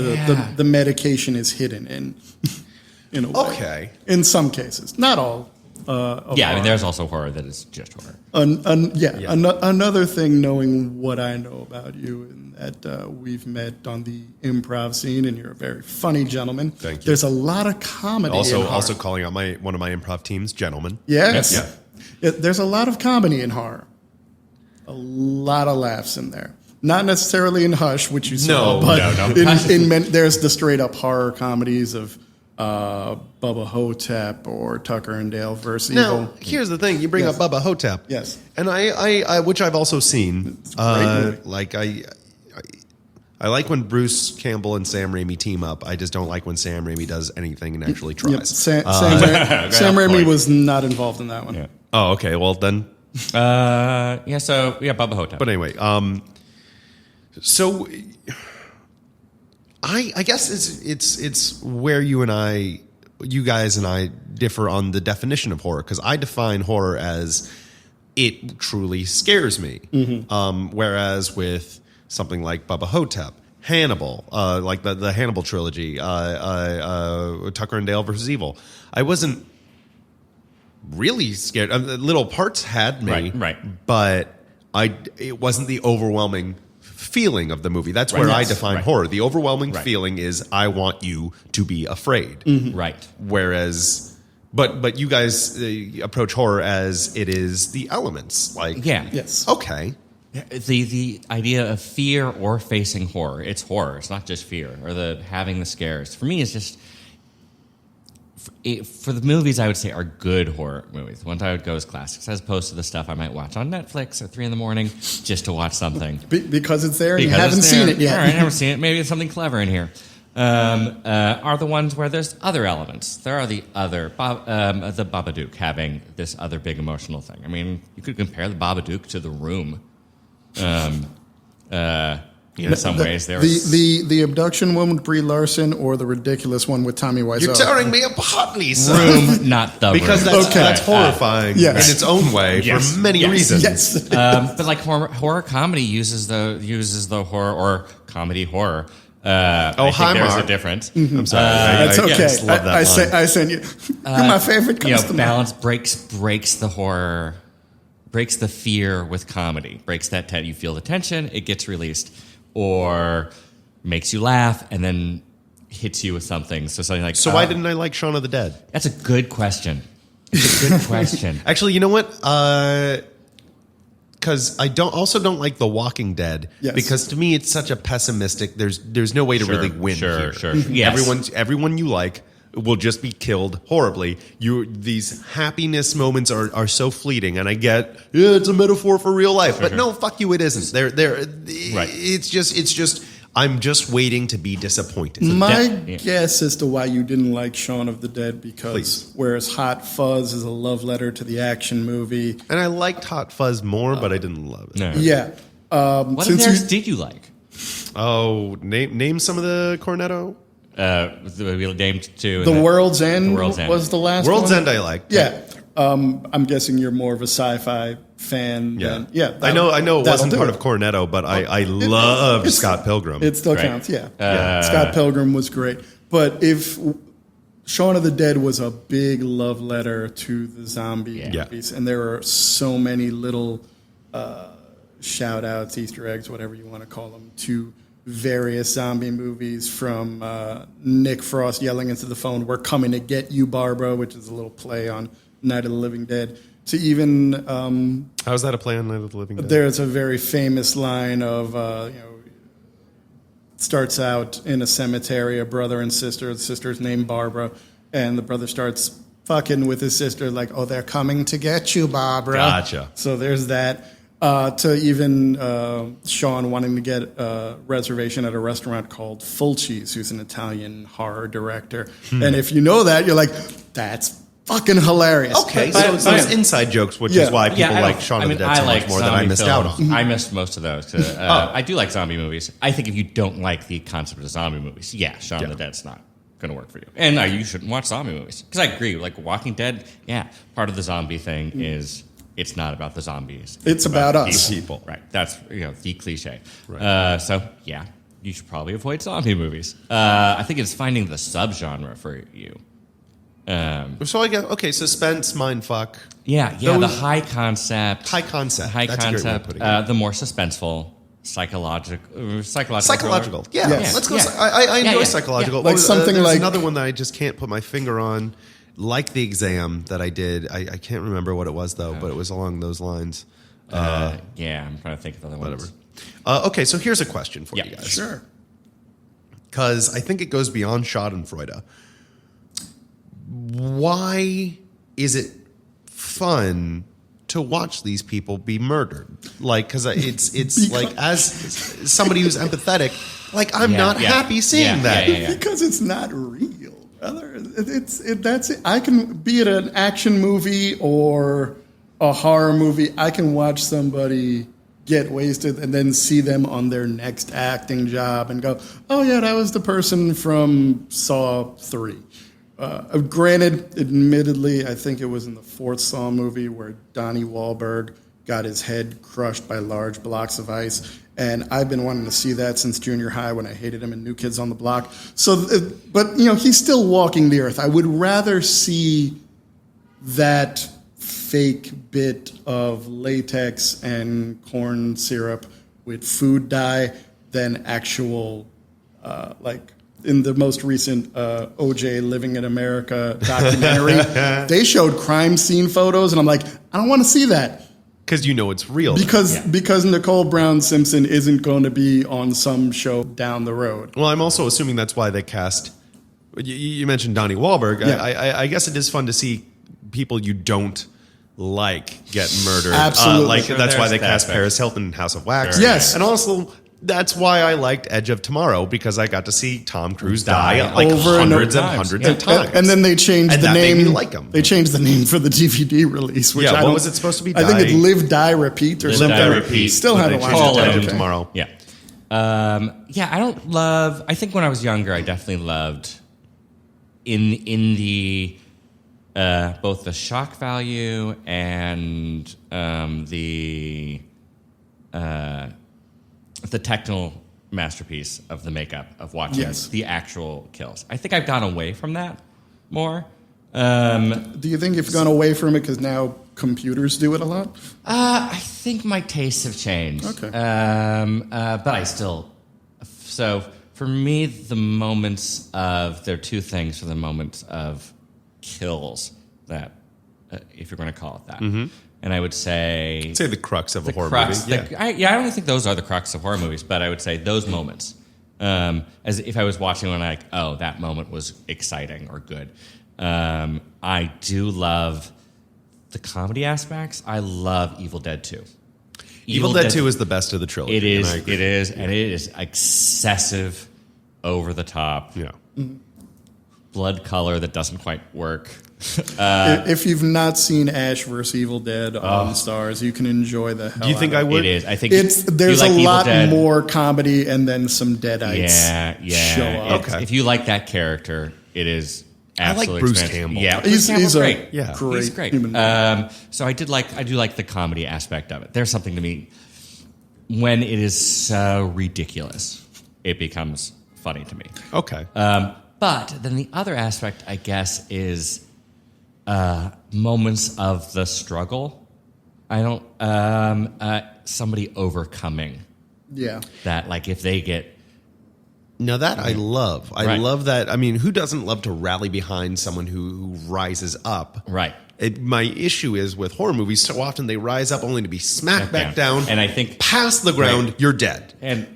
Speaker 3: the medication is hidden in a way.
Speaker 2: Okay.
Speaker 3: In some cases, not all.
Speaker 4: I mean, there's also horror that is just horror.
Speaker 3: Another thing, knowing what I know about you, and that we've met on the improv scene, and you're a very funny gentleman.
Speaker 2: Thank you.
Speaker 3: There's a lot of comedy. in horror.
Speaker 2: Also calling out one of my improv teams, gentlemen.
Speaker 3: Yes.
Speaker 2: Yeah.
Speaker 3: There's a lot of comedy in horror. a lot of laughs in there. Not necessarily in Hush, which you
Speaker 2: No,
Speaker 3: saw, but
Speaker 4: no.
Speaker 3: there's the straight up horror comedies of Bubba Hotep or Tucker and Dale versus Evil.
Speaker 2: Now, here's the thing: you bring
Speaker 3: Yes.
Speaker 2: up Bubba Hotep,
Speaker 3: Yes.
Speaker 2: and I which I've also seen.
Speaker 3: It's a great movie.
Speaker 2: Like I like when Bruce Campbell and Sam Raimi team up. I just don't like when Sam Raimi does anything and actually tries.
Speaker 3: Yep. Sam Raimi
Speaker 4: point.
Speaker 3: was not involved in that one.
Speaker 4: Yeah.
Speaker 2: Oh, okay. Well then,
Speaker 4: Bubba Hotep.
Speaker 2: but anyway, so I guess it's where you guys and I differ on the definition of horror, because I define horror as it truly scares me, whereas with something like Bubba Hotep, Hannibal, like the Hannibal trilogy, Tucker and Dale versus Evil, I wasn't really scared. Little parts had me,
Speaker 4: Right.
Speaker 2: but it wasn't the overwhelming feeling of the movie. That's where I define horror. The overwhelming feeling is I want you to be afraid.
Speaker 4: Right.
Speaker 2: Whereas, but you guys approach horror as it is the elements. Like,
Speaker 4: Yeah.
Speaker 3: Yes.
Speaker 2: okay,
Speaker 4: The idea of fear or facing horror. It's horror. It's not just fear or having the scares. For me, it's just for the movies I would say are good horror movies. The ones I would go as classics, as opposed to the stuff I might watch on Netflix at 3 a.m. just to watch something.
Speaker 3: Because it's there and
Speaker 4: Because
Speaker 3: you haven't
Speaker 4: it's
Speaker 3: seen
Speaker 4: there.
Speaker 3: it yet.
Speaker 4: All right, I haven't seen it. Maybe there's something clever in here. Are the ones where there's other elements. There are the Babadook having this other big emotional thing. I mean, you could compare the Babadook to The Room. In some ways, there was
Speaker 3: The abduction one with Brie Larson or the ridiculous one with Tommy Wiseau.
Speaker 2: you're tearing me apart, Lisa.
Speaker 4: Room, not The
Speaker 2: Because
Speaker 4: Room.
Speaker 2: that's horrifying
Speaker 3: Yes.
Speaker 2: in its own way
Speaker 4: Yes.
Speaker 2: for many
Speaker 4: Yes.
Speaker 2: reasons.
Speaker 3: Yes.
Speaker 4: But like horror comedy uses the horror or comedy horror. I think
Speaker 2: hi,
Speaker 4: there's
Speaker 2: Mark.
Speaker 4: a difference.
Speaker 2: I'm sorry.
Speaker 3: That's
Speaker 2: I
Speaker 3: okay.
Speaker 2: just love that line.
Speaker 3: I send you. You're my favorite customer.
Speaker 4: Balance breaks the horror, breaks the fear with comedy, breaks that you feel the tension, it gets released, or makes you laugh and then hits you with something. So something like
Speaker 2: So why didn't I like Shaun of the Dead?
Speaker 4: That's a good question. It's a good question.
Speaker 2: Actually, you know what? Because I don't like The Walking Dead.
Speaker 3: Yes.
Speaker 2: Because to me, it's such a pessimistic. There's no way to really win here.
Speaker 4: Sure. Yes.
Speaker 2: Everyone you like will just be killed horribly. These happiness moments are so fleeting, and I get it's a metaphor for real life, but no, fuck you, it isn't.
Speaker 4: Right.
Speaker 2: It's just. I'm just waiting to be disappointed.
Speaker 3: My guess as to why you didn't like Shaun of the Dead, because
Speaker 2: Please.
Speaker 3: whereas Hot Fuzz is a love letter to the action movie.
Speaker 2: And I liked Hot Fuzz more, but I didn't love it.
Speaker 4: No.
Speaker 3: Yeah.
Speaker 4: What of theirs did you like?
Speaker 2: Oh, name some of the Cornetto.
Speaker 4: We named two.
Speaker 3: The World's End
Speaker 4: The World's End.
Speaker 3: was the last
Speaker 2: World's
Speaker 3: one?
Speaker 2: End I liked.
Speaker 3: Yeah. I'm guessing you're more of a sci-fi fan.
Speaker 2: Yeah.
Speaker 3: Than,
Speaker 2: I know it
Speaker 3: that'll
Speaker 2: wasn't
Speaker 3: do
Speaker 2: part
Speaker 3: it.
Speaker 2: of Cornetto, but I loved
Speaker 3: it's-
Speaker 2: Scott Pilgrim.
Speaker 3: It still
Speaker 4: Right.
Speaker 3: counts, yeah. Scott Pilgrim was great. But if Shaun of the Dead was a big love letter to the zombie movies, and there are so many little shout-outs, Easter eggs, whatever you want to call them, to various zombie movies, from Nick Frost yelling into the phone, "We're coming to get you, Barbara," which is a little play on Night of the Living Dead, to even
Speaker 2: How's that a play on Night of the Living Dead?
Speaker 3: there's a very famous line of, it starts out in a cemetery, a brother and sister. The sister's named Barbara, and the brother starts fucking with his sister, like, "Oh, they're coming to get you, Barbara."
Speaker 2: Gotcha.
Speaker 3: So there's that. To even Sean wanting to get a reservation at a restaurant called Fulci's, who's an Italian horror director. And if you know that, you're like, that's fucking hilarious.
Speaker 2: Okay,
Speaker 3: But-
Speaker 2: so those inside jokes, which
Speaker 3: Yeah.
Speaker 2: is why people
Speaker 4: I
Speaker 2: like
Speaker 4: don't-
Speaker 2: Shaun of the Dead
Speaker 4: I
Speaker 2: so
Speaker 4: like
Speaker 2: much more than I
Speaker 4: zombie
Speaker 2: missed out
Speaker 4: films.
Speaker 2: on.
Speaker 4: I missed most of those. I do like zombie movies. I think if you don't like the concept of zombie movies, Shaun of the Dead's not going to work for you. And you shouldn't watch zombie movies. Because I agree, like Walking Dead, part of the zombie thing is it's not about the zombies.
Speaker 3: It's about us.
Speaker 2: People.
Speaker 4: Right. That's the cliche. Right. You should probably avoid zombie movies. I think it's finding the subgenre for you.
Speaker 2: So I get suspense, mindfuck,
Speaker 4: The high concept.
Speaker 2: high concept.
Speaker 4: High
Speaker 2: That's a great way of
Speaker 4: concept.
Speaker 2: putting it.
Speaker 4: The more suspenseful, psychological.
Speaker 2: Psychological. Yeah,
Speaker 3: Yes.
Speaker 2: let's go.
Speaker 4: Yeah.
Speaker 2: I enjoy
Speaker 4: Yeah.
Speaker 2: psychological.
Speaker 3: Like something
Speaker 2: there's
Speaker 3: like-
Speaker 2: another one that I just can't put my finger on, like The Exam that I did. I can't remember what it was though, but it was along those lines.
Speaker 4: Yeah, I'm trying to think of other
Speaker 2: Whatever.
Speaker 4: ones.
Speaker 2: Okay, so here's a question for
Speaker 4: Yeah,
Speaker 2: you guys.
Speaker 3: Sure.
Speaker 2: Because I think it goes beyond Schadenfreude. Why is it fun to watch these people be murdered? Like, because it's like, as somebody who's empathetic, like, I'm not happy seeing that.
Speaker 3: Because it's not real, brother. That's it. I can be it an action movie or a horror movie. I can watch somebody get wasted and then see them on their next acting job and go, oh yeah, that was the person from Saw 3. Granted, admittedly, I think it was in the fourth Saw movie where Donnie Wahlberg got his head crushed by large blocks of ice. And I've been wanting to see that since junior high when I hated him in New Kids on the Block. So, but he's still walking the earth. I would rather see that fake bit of latex and corn syrup with food dye than actual, like in the most recent OJ Living in America documentary, they showed crime scene photos, and I'm like, I don't want to see that.
Speaker 2: Because it's real.
Speaker 3: Because Nicole Brown Simpson isn't going to be on some show down the road.
Speaker 2: Well, I'm also assuming that's why they cast. You mentioned Donnie Wahlberg.
Speaker 3: Yeah.
Speaker 2: I guess it is fun to see people you don't like get murdered.
Speaker 3: Absolutely.
Speaker 2: That's why they cast
Speaker 4: aspect.
Speaker 2: Paris Hilton in House of Wax.
Speaker 3: Sure. Yes.
Speaker 2: And also, that's why I liked Edge of Tomorrow, because I got to see Tom Cruise die like
Speaker 3: over and
Speaker 2: hundreds and
Speaker 4: over
Speaker 2: hundreds
Speaker 4: times.
Speaker 2: of times.
Speaker 3: And then they changed
Speaker 2: And
Speaker 3: the
Speaker 2: that made
Speaker 3: name.
Speaker 2: me like him.
Speaker 3: They changed the name for the DVD release. Which
Speaker 2: Yeah,
Speaker 3: I
Speaker 2: what
Speaker 3: don't-
Speaker 2: was it supposed to be?
Speaker 3: I think it's
Speaker 2: Die-
Speaker 3: Live, Die, Repeat or
Speaker 4: Live,
Speaker 3: something.
Speaker 4: Die, Repeat.
Speaker 3: Still
Speaker 2: But
Speaker 3: haven't
Speaker 2: they
Speaker 3: watched
Speaker 2: changed
Speaker 3: it.
Speaker 2: it to Edge of
Speaker 3: Okay.
Speaker 2: Tomorrow.
Speaker 4: Yeah. I don't love. I think when I was younger, I definitely loved in the both the shock value and the technical masterpiece of the makeup of watching
Speaker 3: Yes.
Speaker 4: the actual kills. I think I've gone away from that more.
Speaker 3: Do you think you've gone away from it because now computers do it a lot?
Speaker 4: I think my tastes have changed.
Speaker 3: Okay.
Speaker 4: But I still. So for me, the moments of. There are two things for the moments of kills that, if you're going to call it that.
Speaker 2: Mm-hmm.
Speaker 4: And I would say.
Speaker 2: Say the crux of a horror
Speaker 4: crux,
Speaker 2: movie.
Speaker 4: I don't think those are the crux of horror movies, but I would say those moments. As if I was watching one, like, oh, that moment was exciting or good. I do love the comedy aspects. I love Evil Dead 2.
Speaker 2: Evil Dead 2 is the best of the trilogy.
Speaker 4: It is.
Speaker 2: and I agree.
Speaker 4: It is, and it is excessive, over the top,
Speaker 2: Yeah.
Speaker 4: blood color that doesn't quite work.
Speaker 3: If you've not seen Ash vs. Evil Dead on Stars, you can enjoy the hell
Speaker 2: Do you think
Speaker 3: out
Speaker 2: I
Speaker 3: of it.
Speaker 2: would?
Speaker 4: It is. I think
Speaker 3: There's
Speaker 4: you like
Speaker 3: a
Speaker 4: Evil
Speaker 3: lot
Speaker 4: Dead.
Speaker 3: more comedy and then some deadites show up.
Speaker 2: Okay.
Speaker 4: If you like that character, it is.
Speaker 2: I like
Speaker 4: Absolutely
Speaker 2: Bruce
Speaker 4: expensive.
Speaker 2: Campbell.
Speaker 4: Yeah, Bruce
Speaker 3: He's
Speaker 4: Campbell's
Speaker 3: a
Speaker 4: great.
Speaker 2: Yeah.
Speaker 3: great,
Speaker 4: He's great.
Speaker 3: human being.
Speaker 4: So I do like the comedy aspect of it. There's something to me when it is so ridiculous, it becomes funny to me.
Speaker 2: Okay.
Speaker 4: But then the other aspect, I guess, is moments of the struggle. I don't somebody overcoming
Speaker 3: Yeah.
Speaker 4: that. Like if they get
Speaker 2: Now that I love. I
Speaker 4: Right.
Speaker 2: love that. I mean, who doesn't love to rally behind someone who rises up?
Speaker 4: right.
Speaker 2: My issue is with horror movies, so often they rise up only to be smacked back down.
Speaker 4: And I think
Speaker 2: past the ground,
Speaker 4: Right.
Speaker 2: you're dead.
Speaker 4: and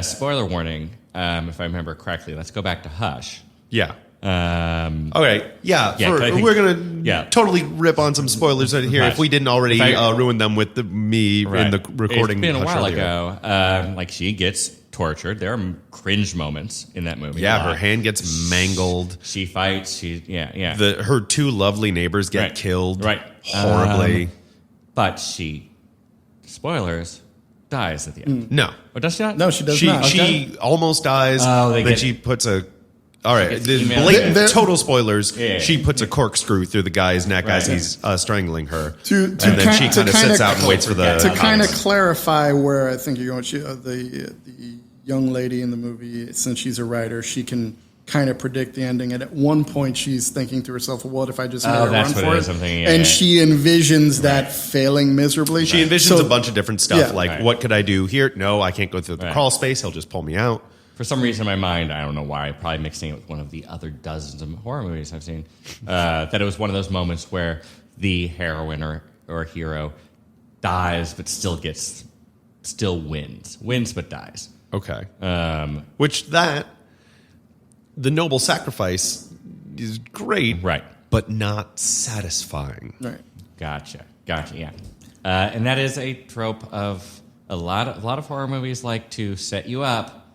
Speaker 4: spoiler warning, if I remember correctly, let's go back to Hush.
Speaker 2: Yeah.
Speaker 4: Um,
Speaker 2: Okay. Yeah.
Speaker 4: Yeah, I think-
Speaker 2: we're going to
Speaker 4: yeah.
Speaker 2: totally rip on some spoilers right here
Speaker 4: Right.
Speaker 2: if we didn't already
Speaker 4: If I-
Speaker 2: ruin them with me in the recording.
Speaker 4: It's been a
Speaker 2: Hush
Speaker 4: while
Speaker 2: earlier.
Speaker 4: ago. Like she gets tortured. There are cringe moments in that movie.
Speaker 2: Yeah,
Speaker 4: a
Speaker 2: her
Speaker 4: lot.
Speaker 2: hand gets mangled.
Speaker 4: She fights. Yeah.
Speaker 2: Her two lovely neighbors get
Speaker 4: Right.
Speaker 2: killed
Speaker 4: Right.
Speaker 2: horribly.
Speaker 4: But she, spoilers, dies at the end.
Speaker 2: No.
Speaker 4: Or does she not?
Speaker 3: No, she does
Speaker 2: She
Speaker 3: not.
Speaker 2: almost dies.
Speaker 4: Oh, they
Speaker 2: then
Speaker 4: get-
Speaker 2: she puts a. All right,
Speaker 4: gets
Speaker 2: the
Speaker 4: emailed.
Speaker 2: blatant
Speaker 3: There-
Speaker 2: total spoilers.
Speaker 4: Yeah.
Speaker 2: She puts a corkscrew through the guy's neck as
Speaker 4: Right.
Speaker 2: he's strangling her,
Speaker 3: To
Speaker 2: and then she
Speaker 3: to
Speaker 2: kind of
Speaker 3: kinda
Speaker 2: sits out and waits for the.
Speaker 3: to kind of clarify where I think you're going, the young lady in the movie, since she's a writer, she can kind of predict the ending. And at one point, she's thinking to herself, well, "What if I just made a
Speaker 4: that's
Speaker 3: run
Speaker 4: what
Speaker 3: for
Speaker 4: it
Speaker 3: it?"
Speaker 4: is, something, yeah,
Speaker 3: and
Speaker 4: yeah.
Speaker 3: she envisions that failing miserably.
Speaker 2: She envisions
Speaker 3: So-
Speaker 2: a bunch of different stuff,
Speaker 3: Yeah.
Speaker 2: like
Speaker 4: Right.
Speaker 2: what could I do here? No, I can't go through the
Speaker 4: Right.
Speaker 2: crawl space. He'll just pull me out.
Speaker 4: For some reason in my mind, I don't know why, probably mixing it with one of the other dozens of horror movies I've seen, that it was one of those moments where the heroine or hero dies, but still wins but dies.
Speaker 2: Okay. Which the noble sacrifice is great,
Speaker 4: Right.
Speaker 2: but not satisfying.
Speaker 3: Right.
Speaker 4: Gotcha. Yeah. And that is a trope of a lot of horror movies like to set you up,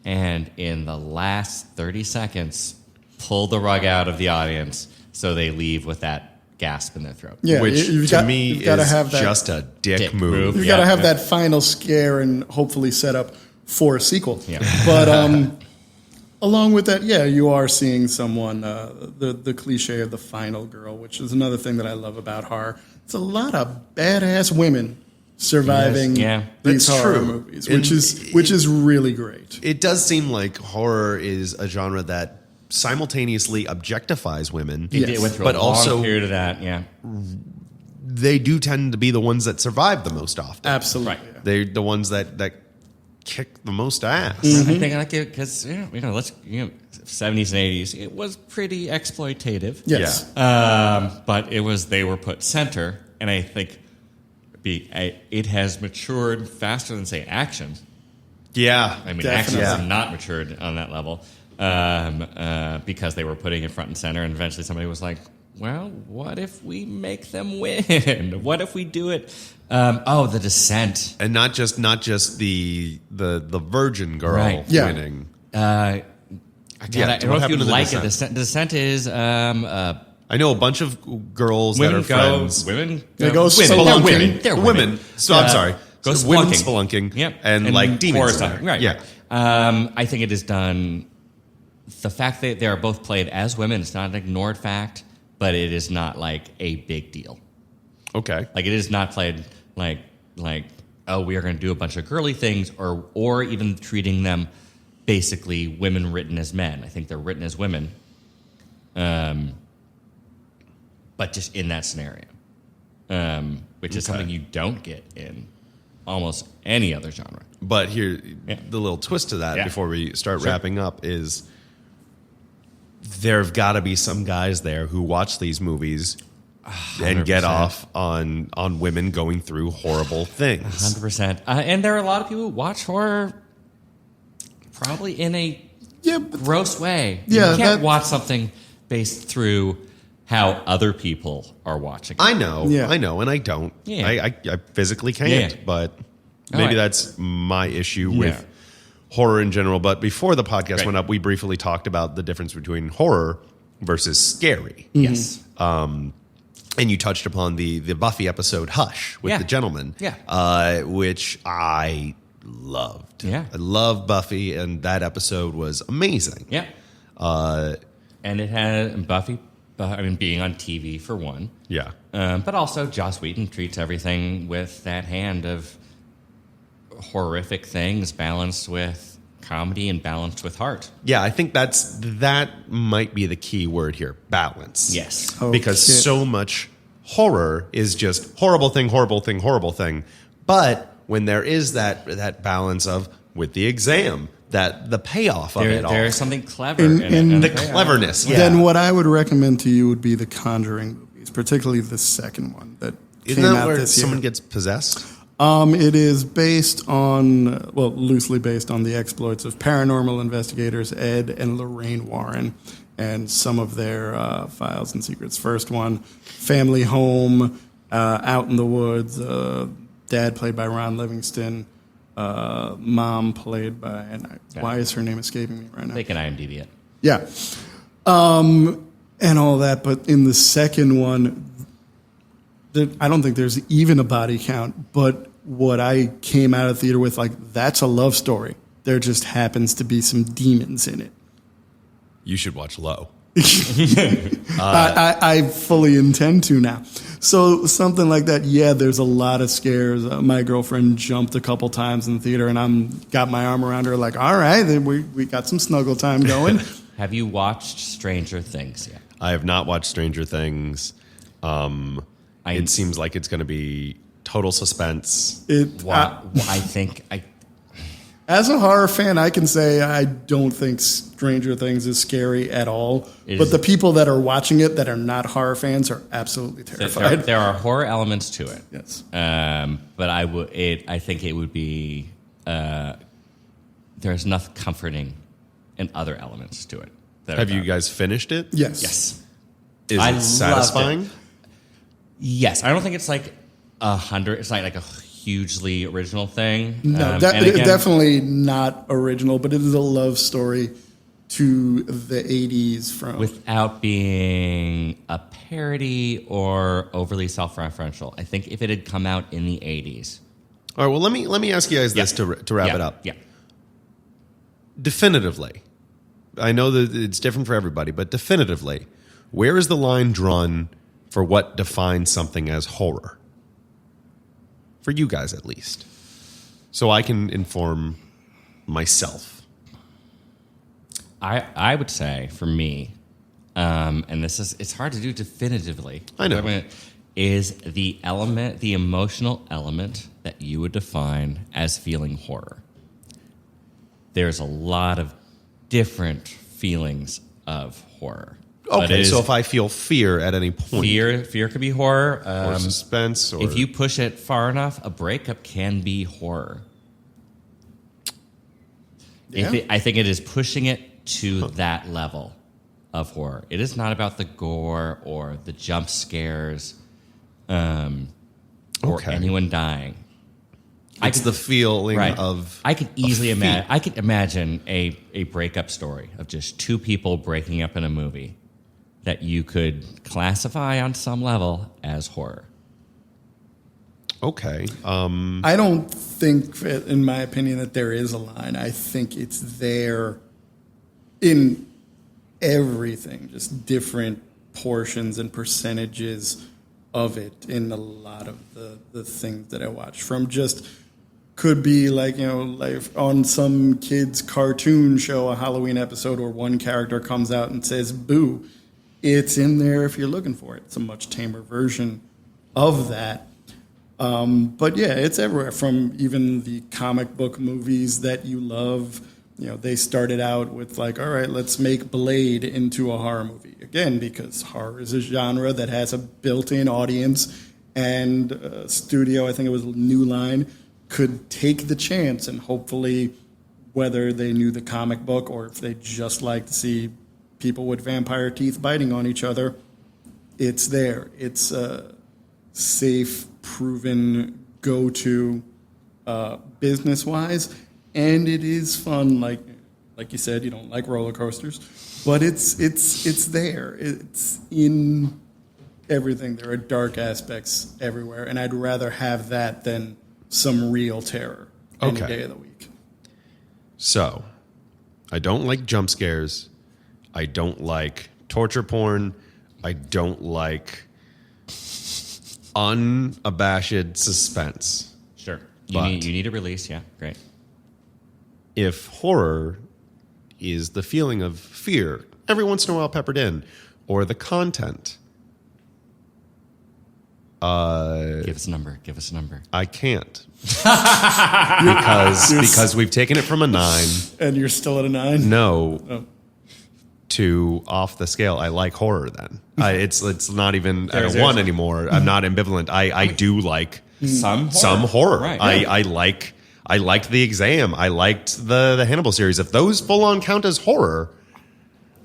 Speaker 4: and in the last 30 seconds, pull the rug out of the audience so they leave with that gasp in their throat.
Speaker 3: Yeah,
Speaker 2: Which
Speaker 3: you've
Speaker 2: to
Speaker 3: got-
Speaker 2: me
Speaker 3: you've gotta
Speaker 2: is
Speaker 3: have that-
Speaker 2: just a dick move.
Speaker 3: You've
Speaker 4: Yeah,
Speaker 3: got to have
Speaker 4: yeah.
Speaker 3: that final scare and hopefully set up for a sequel.
Speaker 4: Yeah.
Speaker 3: But along with that, yeah, you are seeing someone, the cliche of the final girl, which is another thing that I love about horror. It's a lot of badass women surviving
Speaker 4: Yes, yeah.
Speaker 3: these
Speaker 2: That's
Speaker 3: horror
Speaker 2: true.
Speaker 3: movies,
Speaker 2: And
Speaker 3: which is really great.
Speaker 2: It does seem like horror is a genre that simultaneously objectifies women,
Speaker 3: Yes.
Speaker 4: It went through
Speaker 2: but
Speaker 4: a long
Speaker 2: also
Speaker 4: period of that. Yeah.
Speaker 2: they do tend to be the ones that survive the most often.
Speaker 3: Absolutely.
Speaker 4: Right.
Speaker 3: Yeah.
Speaker 2: They're the ones that kick the most ass.
Speaker 3: Mm-hmm.
Speaker 4: I think like it because 70s and 80s, it was pretty exploitative.
Speaker 3: Yes.
Speaker 4: But they were put center, and I think it has matured faster than say action.
Speaker 2: Yeah.
Speaker 4: I mean,
Speaker 3: Definitely.
Speaker 4: action
Speaker 2: Yeah.
Speaker 4: has not matured on that level because they were putting it front and center, and eventually somebody was like, "Well, what if we make them win? What if we do it?" The Descent.
Speaker 2: And not just the virgin girl
Speaker 4: Right.
Speaker 3: Yeah.
Speaker 2: winning.
Speaker 4: I
Speaker 2: what
Speaker 4: don't know if
Speaker 2: happened
Speaker 4: you
Speaker 2: to The
Speaker 4: like
Speaker 2: Descent?
Speaker 4: it. Descent is
Speaker 2: I know a bunch of girls
Speaker 4: women
Speaker 2: that are friends.
Speaker 4: Women
Speaker 3: They go
Speaker 4: women.
Speaker 3: spelunking.
Speaker 4: They're women. They're
Speaker 2: women. So I'm sorry.
Speaker 4: Go
Speaker 2: So women
Speaker 4: spelunking.
Speaker 2: spelunking.
Speaker 4: Yep.
Speaker 2: And like demons.
Speaker 4: horror
Speaker 2: in
Speaker 4: stuff.
Speaker 2: there.
Speaker 4: Right.
Speaker 2: Yeah.
Speaker 4: I think it is done. The fact that they are both played as women, it's not an ignored fact, but it is not like a big deal.
Speaker 2: Okay.
Speaker 4: Like it is not played like oh, we are going to do a bunch of girly things, or even treating them basically women written as men. I think they're written as women, but just in that scenario, which is something you don't get in almost any other genre.
Speaker 2: But here,
Speaker 4: Yeah.
Speaker 2: the little twist to that
Speaker 4: Yeah.
Speaker 2: before we start
Speaker 4: Sure.
Speaker 2: wrapping up is there have got to be some guys there who watch these movies and get
Speaker 4: 100%.
Speaker 2: off on women going through horrible things.
Speaker 4: 100%. And there are a lot of people who watch horror probably in a
Speaker 3: Yeah, but
Speaker 4: gross way.
Speaker 3: Yeah,
Speaker 4: you can't
Speaker 3: that-
Speaker 4: watch something based through how other people are watching.
Speaker 2: I know,
Speaker 3: Yeah.
Speaker 2: and I don't.
Speaker 4: Yeah.
Speaker 2: I physically can't,
Speaker 4: Yeah.
Speaker 2: but
Speaker 4: Oh,
Speaker 2: maybe
Speaker 4: I-
Speaker 2: that's my issue
Speaker 4: Yeah.
Speaker 2: with horror in general. But before the podcast
Speaker 4: Right.
Speaker 2: went up, we briefly talked about the difference between horror versus scary.
Speaker 4: Yes.
Speaker 2: And you touched upon the Buffy episode Hush with
Speaker 4: Yeah.
Speaker 2: the gentleman,
Speaker 4: Yeah.
Speaker 2: which I loved.
Speaker 4: Yeah.
Speaker 2: I love Buffy, and that episode was amazing.
Speaker 4: Yeah. And it had Buffy, being on TV for one.
Speaker 2: Yeah.
Speaker 4: But also, Joss Whedon treats everything with that hand of horrific things balanced with comedy and balanced with heart.
Speaker 2: Yeah, I think that might be the key word here, balance.
Speaker 4: Yes.
Speaker 3: Oh,
Speaker 2: Because
Speaker 3: shit.
Speaker 2: so much horror is just horrible thing, horrible thing, horrible thing. But when there is that balance of, with the exam, that the payoff of it all.
Speaker 4: There's something clever
Speaker 3: In-
Speaker 4: in
Speaker 3: in-
Speaker 4: it.
Speaker 2: The cleverness. Yeah.
Speaker 3: Then what I would recommend to you would be the Conjuring movies, particularly the second one that
Speaker 2: Isn't
Speaker 3: came
Speaker 2: that
Speaker 3: out
Speaker 2: where
Speaker 3: this year.
Speaker 2: someone gets possessed?
Speaker 3: It is based on, loosely based on the exploits of paranormal investigators Ed and Lorraine Warren and some of their files and secrets. First one, family home, out in the woods, dad played by Ron Livingston, mom played by, why is her name escaping me right now?
Speaker 4: They can IMDb it.
Speaker 3: Yeah. And all that. But in the second one, I don't think there's even a body count. But what I came out of theater with, that's a love story. There just happens to be some demons in it.
Speaker 2: You should watch Low.
Speaker 3: I fully intend to now. So something like that, yeah, there's a lot of scares. My girlfriend jumped a couple times in the theater, and I'm got my arm around her like, all right, then we got some snuggle time going.
Speaker 4: Have you watched Stranger Things yet?
Speaker 2: I have not watched Stranger Things. It seems like it's going to be total suspense.
Speaker 3: It,
Speaker 4: I think
Speaker 3: As a horror fan, I can say I don't think Stranger Things is scary at all. But the people that are watching it that are not horror fans are absolutely terrified.
Speaker 4: There are horror elements to it.
Speaker 3: Yes.
Speaker 4: But I think it would be there's enough comforting in other elements to it.
Speaker 2: Have you guys finished it?
Speaker 3: Yes.
Speaker 4: Yes.
Speaker 2: Is
Speaker 4: I
Speaker 2: it
Speaker 4: loved
Speaker 2: satisfying?
Speaker 4: it. Yes. I don't think it's like 100. It's not like a hugely original thing.
Speaker 3: No,
Speaker 4: And again,
Speaker 3: definitely not original, but it is a love story to the 80s from...
Speaker 4: without being a parody or overly self-referential. I think if it had come out in the 80s.
Speaker 2: All right, well, let me ask you guys this to wrap it up.
Speaker 4: Yeah.
Speaker 2: Definitively, I know that it's different for everybody, but definitively, where is the line drawn for what defines something as horror? For you guys, at least. So I can inform myself.
Speaker 4: I would say, for me, and it's hard to do definitively.
Speaker 2: I know.
Speaker 4: Is the emotional element that you would define as feeling horror. There's a lot of different feelings of horror.
Speaker 2: Okay, so if I feel fear at any point.
Speaker 4: Fear could be horror.
Speaker 2: Or suspense. Or
Speaker 4: If you push it far enough, a breakup can be horror.
Speaker 3: Yeah.
Speaker 4: I think it is pushing it to that level of horror. It is not about the gore or the jump scares or anyone dying.
Speaker 2: It's the feeling of...
Speaker 4: I could easily imagine. I could imagine a breakup story of just two people breaking up in a movie that you could classify on some level as horror.
Speaker 2: Okay.
Speaker 3: I don't think, in my opinion, that there is a line. I think it's there in everything, just different portions and percentages of it in a lot of the things that I watch. From just could be like on some kid's cartoon show, a Halloween episode where one character comes out and says boo. It's in there if you're looking for it. It's a much tamer version of that. But yeah, it's everywhere, from even the comic book movies that you love. They started out with like, all right, let's make Blade into a horror movie. Again, because horror is a genre that has a built-in audience, and studio, I think it was New Line, could take the chance and hopefully, whether they knew the comic book or if they just like to see people with vampire teeth biting on each other, it's there. It's a safe, proven go-to business-wise, and it is fun. Like you said, you don't like roller coasters, but it's there. It's in everything. There are dark aspects everywhere, and I'd rather have that than some real terror any day of the week.
Speaker 2: So, I don't like jump scares. I don't like torture porn. I don't like unabashed suspense.
Speaker 4: Sure. You need a release, yeah, great.
Speaker 2: If horror is the feeling of fear, every once in a while peppered in, or the content.
Speaker 4: Give us a number.
Speaker 2: I can't. because we've taken it from a 9.
Speaker 3: And you're still at a 9?
Speaker 2: No.
Speaker 3: Oh.
Speaker 2: To off the scale, I like horror then. It's not even at a 1 anymore. I'm not ambivalent. I do like
Speaker 4: some
Speaker 2: horror.
Speaker 4: Right,
Speaker 2: I liked The Exam. I liked the Hannibal series. If those full on count as horror,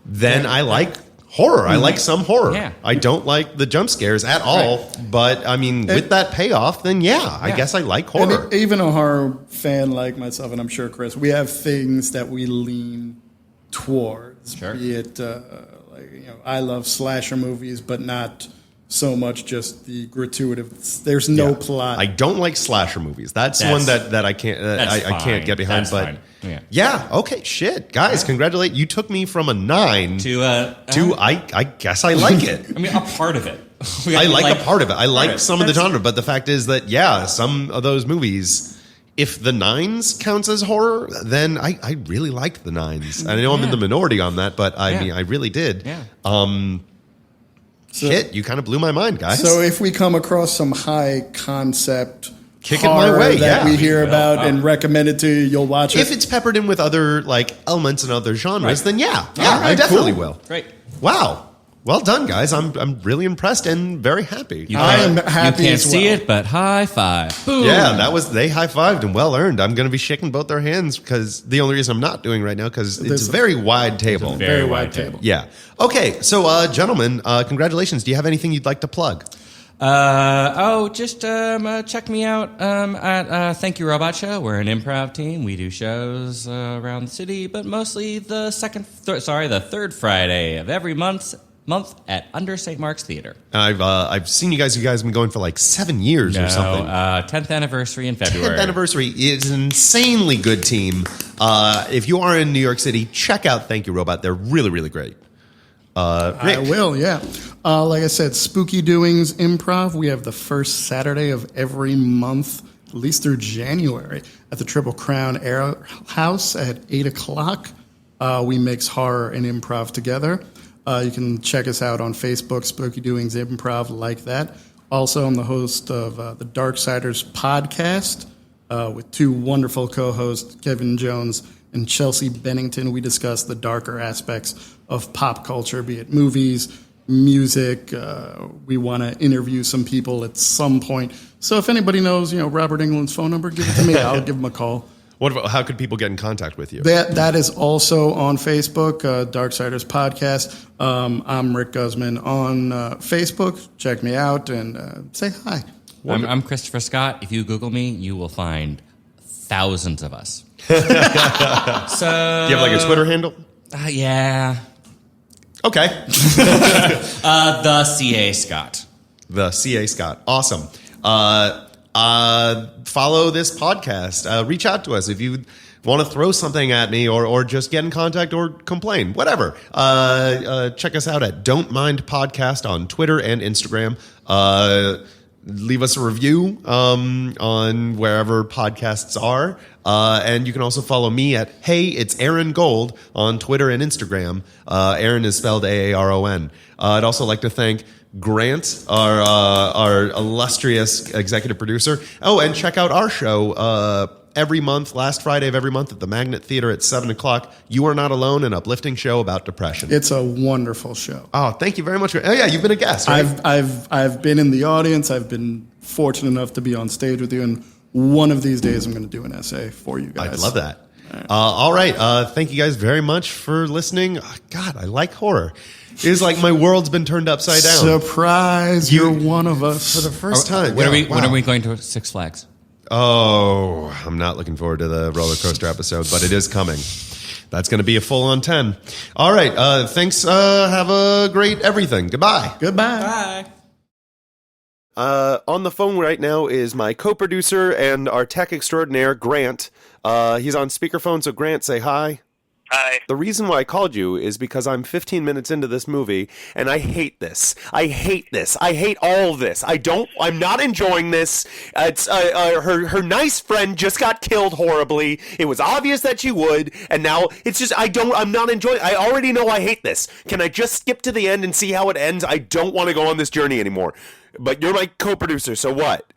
Speaker 2: then I like horror. I like some horror.
Speaker 4: Yeah.
Speaker 2: I don't like the jump scares at all. But I mean, with that payoff, then I guess I like horror.
Speaker 3: And even a horror fan like myself, and I'm sure Chris, we have things that we lean towards.
Speaker 4: Sure.
Speaker 3: Be it I love slasher movies, but not so much just the gratuitous. There's no plot.
Speaker 2: I don't like slasher movies. That's one that I can't I can't get behind.
Speaker 4: That's
Speaker 2: but
Speaker 4: fine.
Speaker 2: Okay, shit, guys, congratulate you. Took me from a 9
Speaker 4: to
Speaker 2: I guess I like it.
Speaker 4: I mean, a part of it.
Speaker 2: I like a part of it. I like some of the
Speaker 4: That's-
Speaker 2: genre, but the fact is that some of those movies, if the 9s counts as horror, then I really liked the 9s. And I know I'm in the minority on that, but I mean, I really did.
Speaker 4: Yeah.
Speaker 2: Shit, you kind of blew my mind, guys.
Speaker 3: So if we come across some high concept
Speaker 2: Kick it my
Speaker 3: horror
Speaker 2: way,
Speaker 3: that
Speaker 2: yeah.
Speaker 3: we hear about and recommend it to you, you'll watch it.
Speaker 2: If it's peppered in with other like elements and other genres, then yeah, I
Speaker 3: right,
Speaker 2: definitely
Speaker 3: cool.
Speaker 2: will.
Speaker 4: Great.
Speaker 2: Wow. Well done, guys. I'm really impressed and very happy.
Speaker 3: I am happy
Speaker 4: You can't
Speaker 3: as
Speaker 4: see
Speaker 3: well.
Speaker 4: it, but high five. Boom.
Speaker 2: Yeah, they high-fived and well earned. I'm going to be shaking both their hands because the only reason I'm not doing right now because it's a very wide table.
Speaker 4: Very wide table.
Speaker 2: Yeah. Okay, so gentlemen, congratulations. Do you have anything you'd like to plug?
Speaker 4: Just check me out at Thank You Robot Show. We're an improv team. We do shows around the city, but mostly the third Friday of every month at Under St. Mark's Theater.
Speaker 2: I've seen you guys. You guys have been going for like 7 years or something.
Speaker 4: 10th anniversary in February.
Speaker 2: 10th anniversary is an insanely good team. If you are in New York City, check out Thank You Robot. They're really, really great. Rick.
Speaker 3: I will, yeah. Like I said, Spooky Doings Improv. We have the first Saturday of every month, at least through January, at the Triple Crown Ale House at 8 o'clock. We mix horror and improv together. You can check us out on Facebook, Spooky Doings Improv, like that. Also, I'm the host of the Darksiders podcast with two wonderful co-hosts, Kevin Jones and Chelsea Bennington. We discuss the darker aspects of pop culture, be it movies, music. We want to interview some people at some point. So if anybody knows, Robert Englund's phone number, give it to me. I'll give him a call.
Speaker 2: How could people get in contact with you?
Speaker 3: That is also on Facebook, Darksiders Podcast. I'm Rick Guzman on Facebook. Check me out and say hi.
Speaker 4: I'm Christopher Scott. If you Google me, you will find thousands of us.
Speaker 2: Do you have like a Twitter handle?
Speaker 4: Yeah.
Speaker 2: Okay.
Speaker 4: The CA Scott.
Speaker 2: The CA Scott. Awesome. Follow this podcast. Reach out to us if you want to throw something at me or just get in contact or complain, whatever. Check us out at Don't Mind Podcast on Twitter and Instagram. Leave us a review on wherever podcasts are. And you can also follow me at Hey, it's Aaron Gold on Twitter and Instagram. Aaron is spelled Aaron. I'd also like to thank Grant, our illustrious executive producer. Oh, and check out our show every month, last Friday of every month at the Magnet Theater at 7 o'clock. You Are Not Alone, an uplifting show about depression.
Speaker 3: It's a wonderful show.
Speaker 2: Oh, thank you very much. Oh, yeah, you've been a guest, right?
Speaker 3: I've been in the audience. I've been fortunate enough to be on stage with you, and one of these days I'm going to do an essay for you guys.
Speaker 2: I'd love that. All right. Thank you guys very much for listening. God, I like horror. It's like my world's been turned upside down.
Speaker 3: Surprise! You're one of us.
Speaker 2: For the first time.
Speaker 4: When
Speaker 2: Yeah,
Speaker 4: are
Speaker 2: wow.
Speaker 4: we going to Six Flags?
Speaker 2: Oh, I'm not looking forward to the roller coaster episode, but it is coming. That's going to be a full-on 10. All right. Thanks. Have a great everything. Goodbye.
Speaker 3: Goodbye.
Speaker 4: Bye.
Speaker 2: On the phone right now is my co-producer and our tech extraordinaire, Grant. He's on speakerphone, so Grant, say hi.
Speaker 5: Hi.
Speaker 2: The reason why I called you is because I'm 15 minutes into this movie, and I hate this. I hate this. I hate all this. I'm not enjoying this. It's her nice friend just got killed horribly. It was obvious that she would, and now it's just I'm not enjoying. I already know I hate this. Can I just skip to the end and see how it ends? I don't want to go on this journey anymore. But you're my co-producer, so what?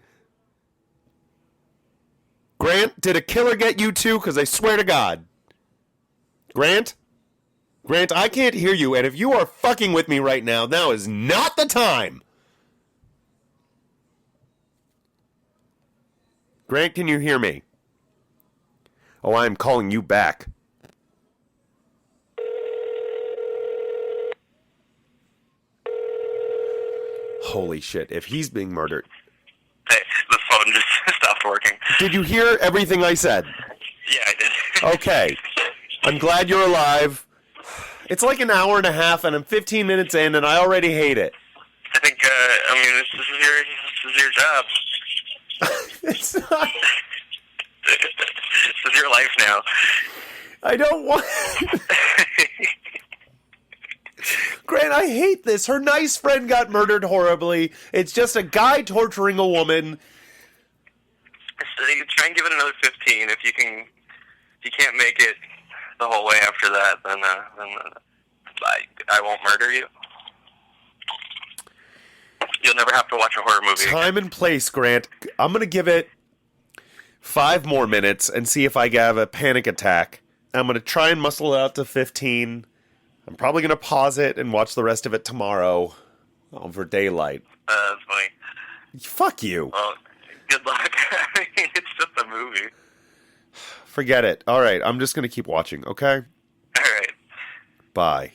Speaker 2: Grant, did a killer get you too? Because I swear to God. Grant, I can't hear you, and if you are fucking with me right now, now is not the time. Grant, can you hear me? Oh, I'm calling you back. Holy shit, if he's being murdered.
Speaker 5: Hey, the phone just stopped working.
Speaker 2: Did you hear everything I said?
Speaker 5: Yeah, I did.
Speaker 2: Okay. I'm glad you're alive. It's like an hour and a half, and I'm 15 minutes in, and I already hate it.
Speaker 5: I think, this is your job.
Speaker 2: It's not.
Speaker 5: This is your life now.
Speaker 2: I don't want. Grant, I hate this. Her nice friend got murdered horribly. It's just a guy torturing a woman.
Speaker 5: So you try and give it another 15. If you can't make it the whole way after that, then I won't murder you. You'll never have to watch a horror movie.
Speaker 2: Time and place, Grant. I'm going to give it 5 more minutes and see if I have a panic attack. I'm going to try and muscle it out to 15. I'm probably going to pause it and watch the rest of it tomorrow over daylight.
Speaker 5: That's funny.
Speaker 2: Fuck you.
Speaker 5: Well, good luck. I mean, it's just a movie.
Speaker 2: Forget it. All right, I'm just going to keep watching, okay?
Speaker 5: All right.
Speaker 2: Bye.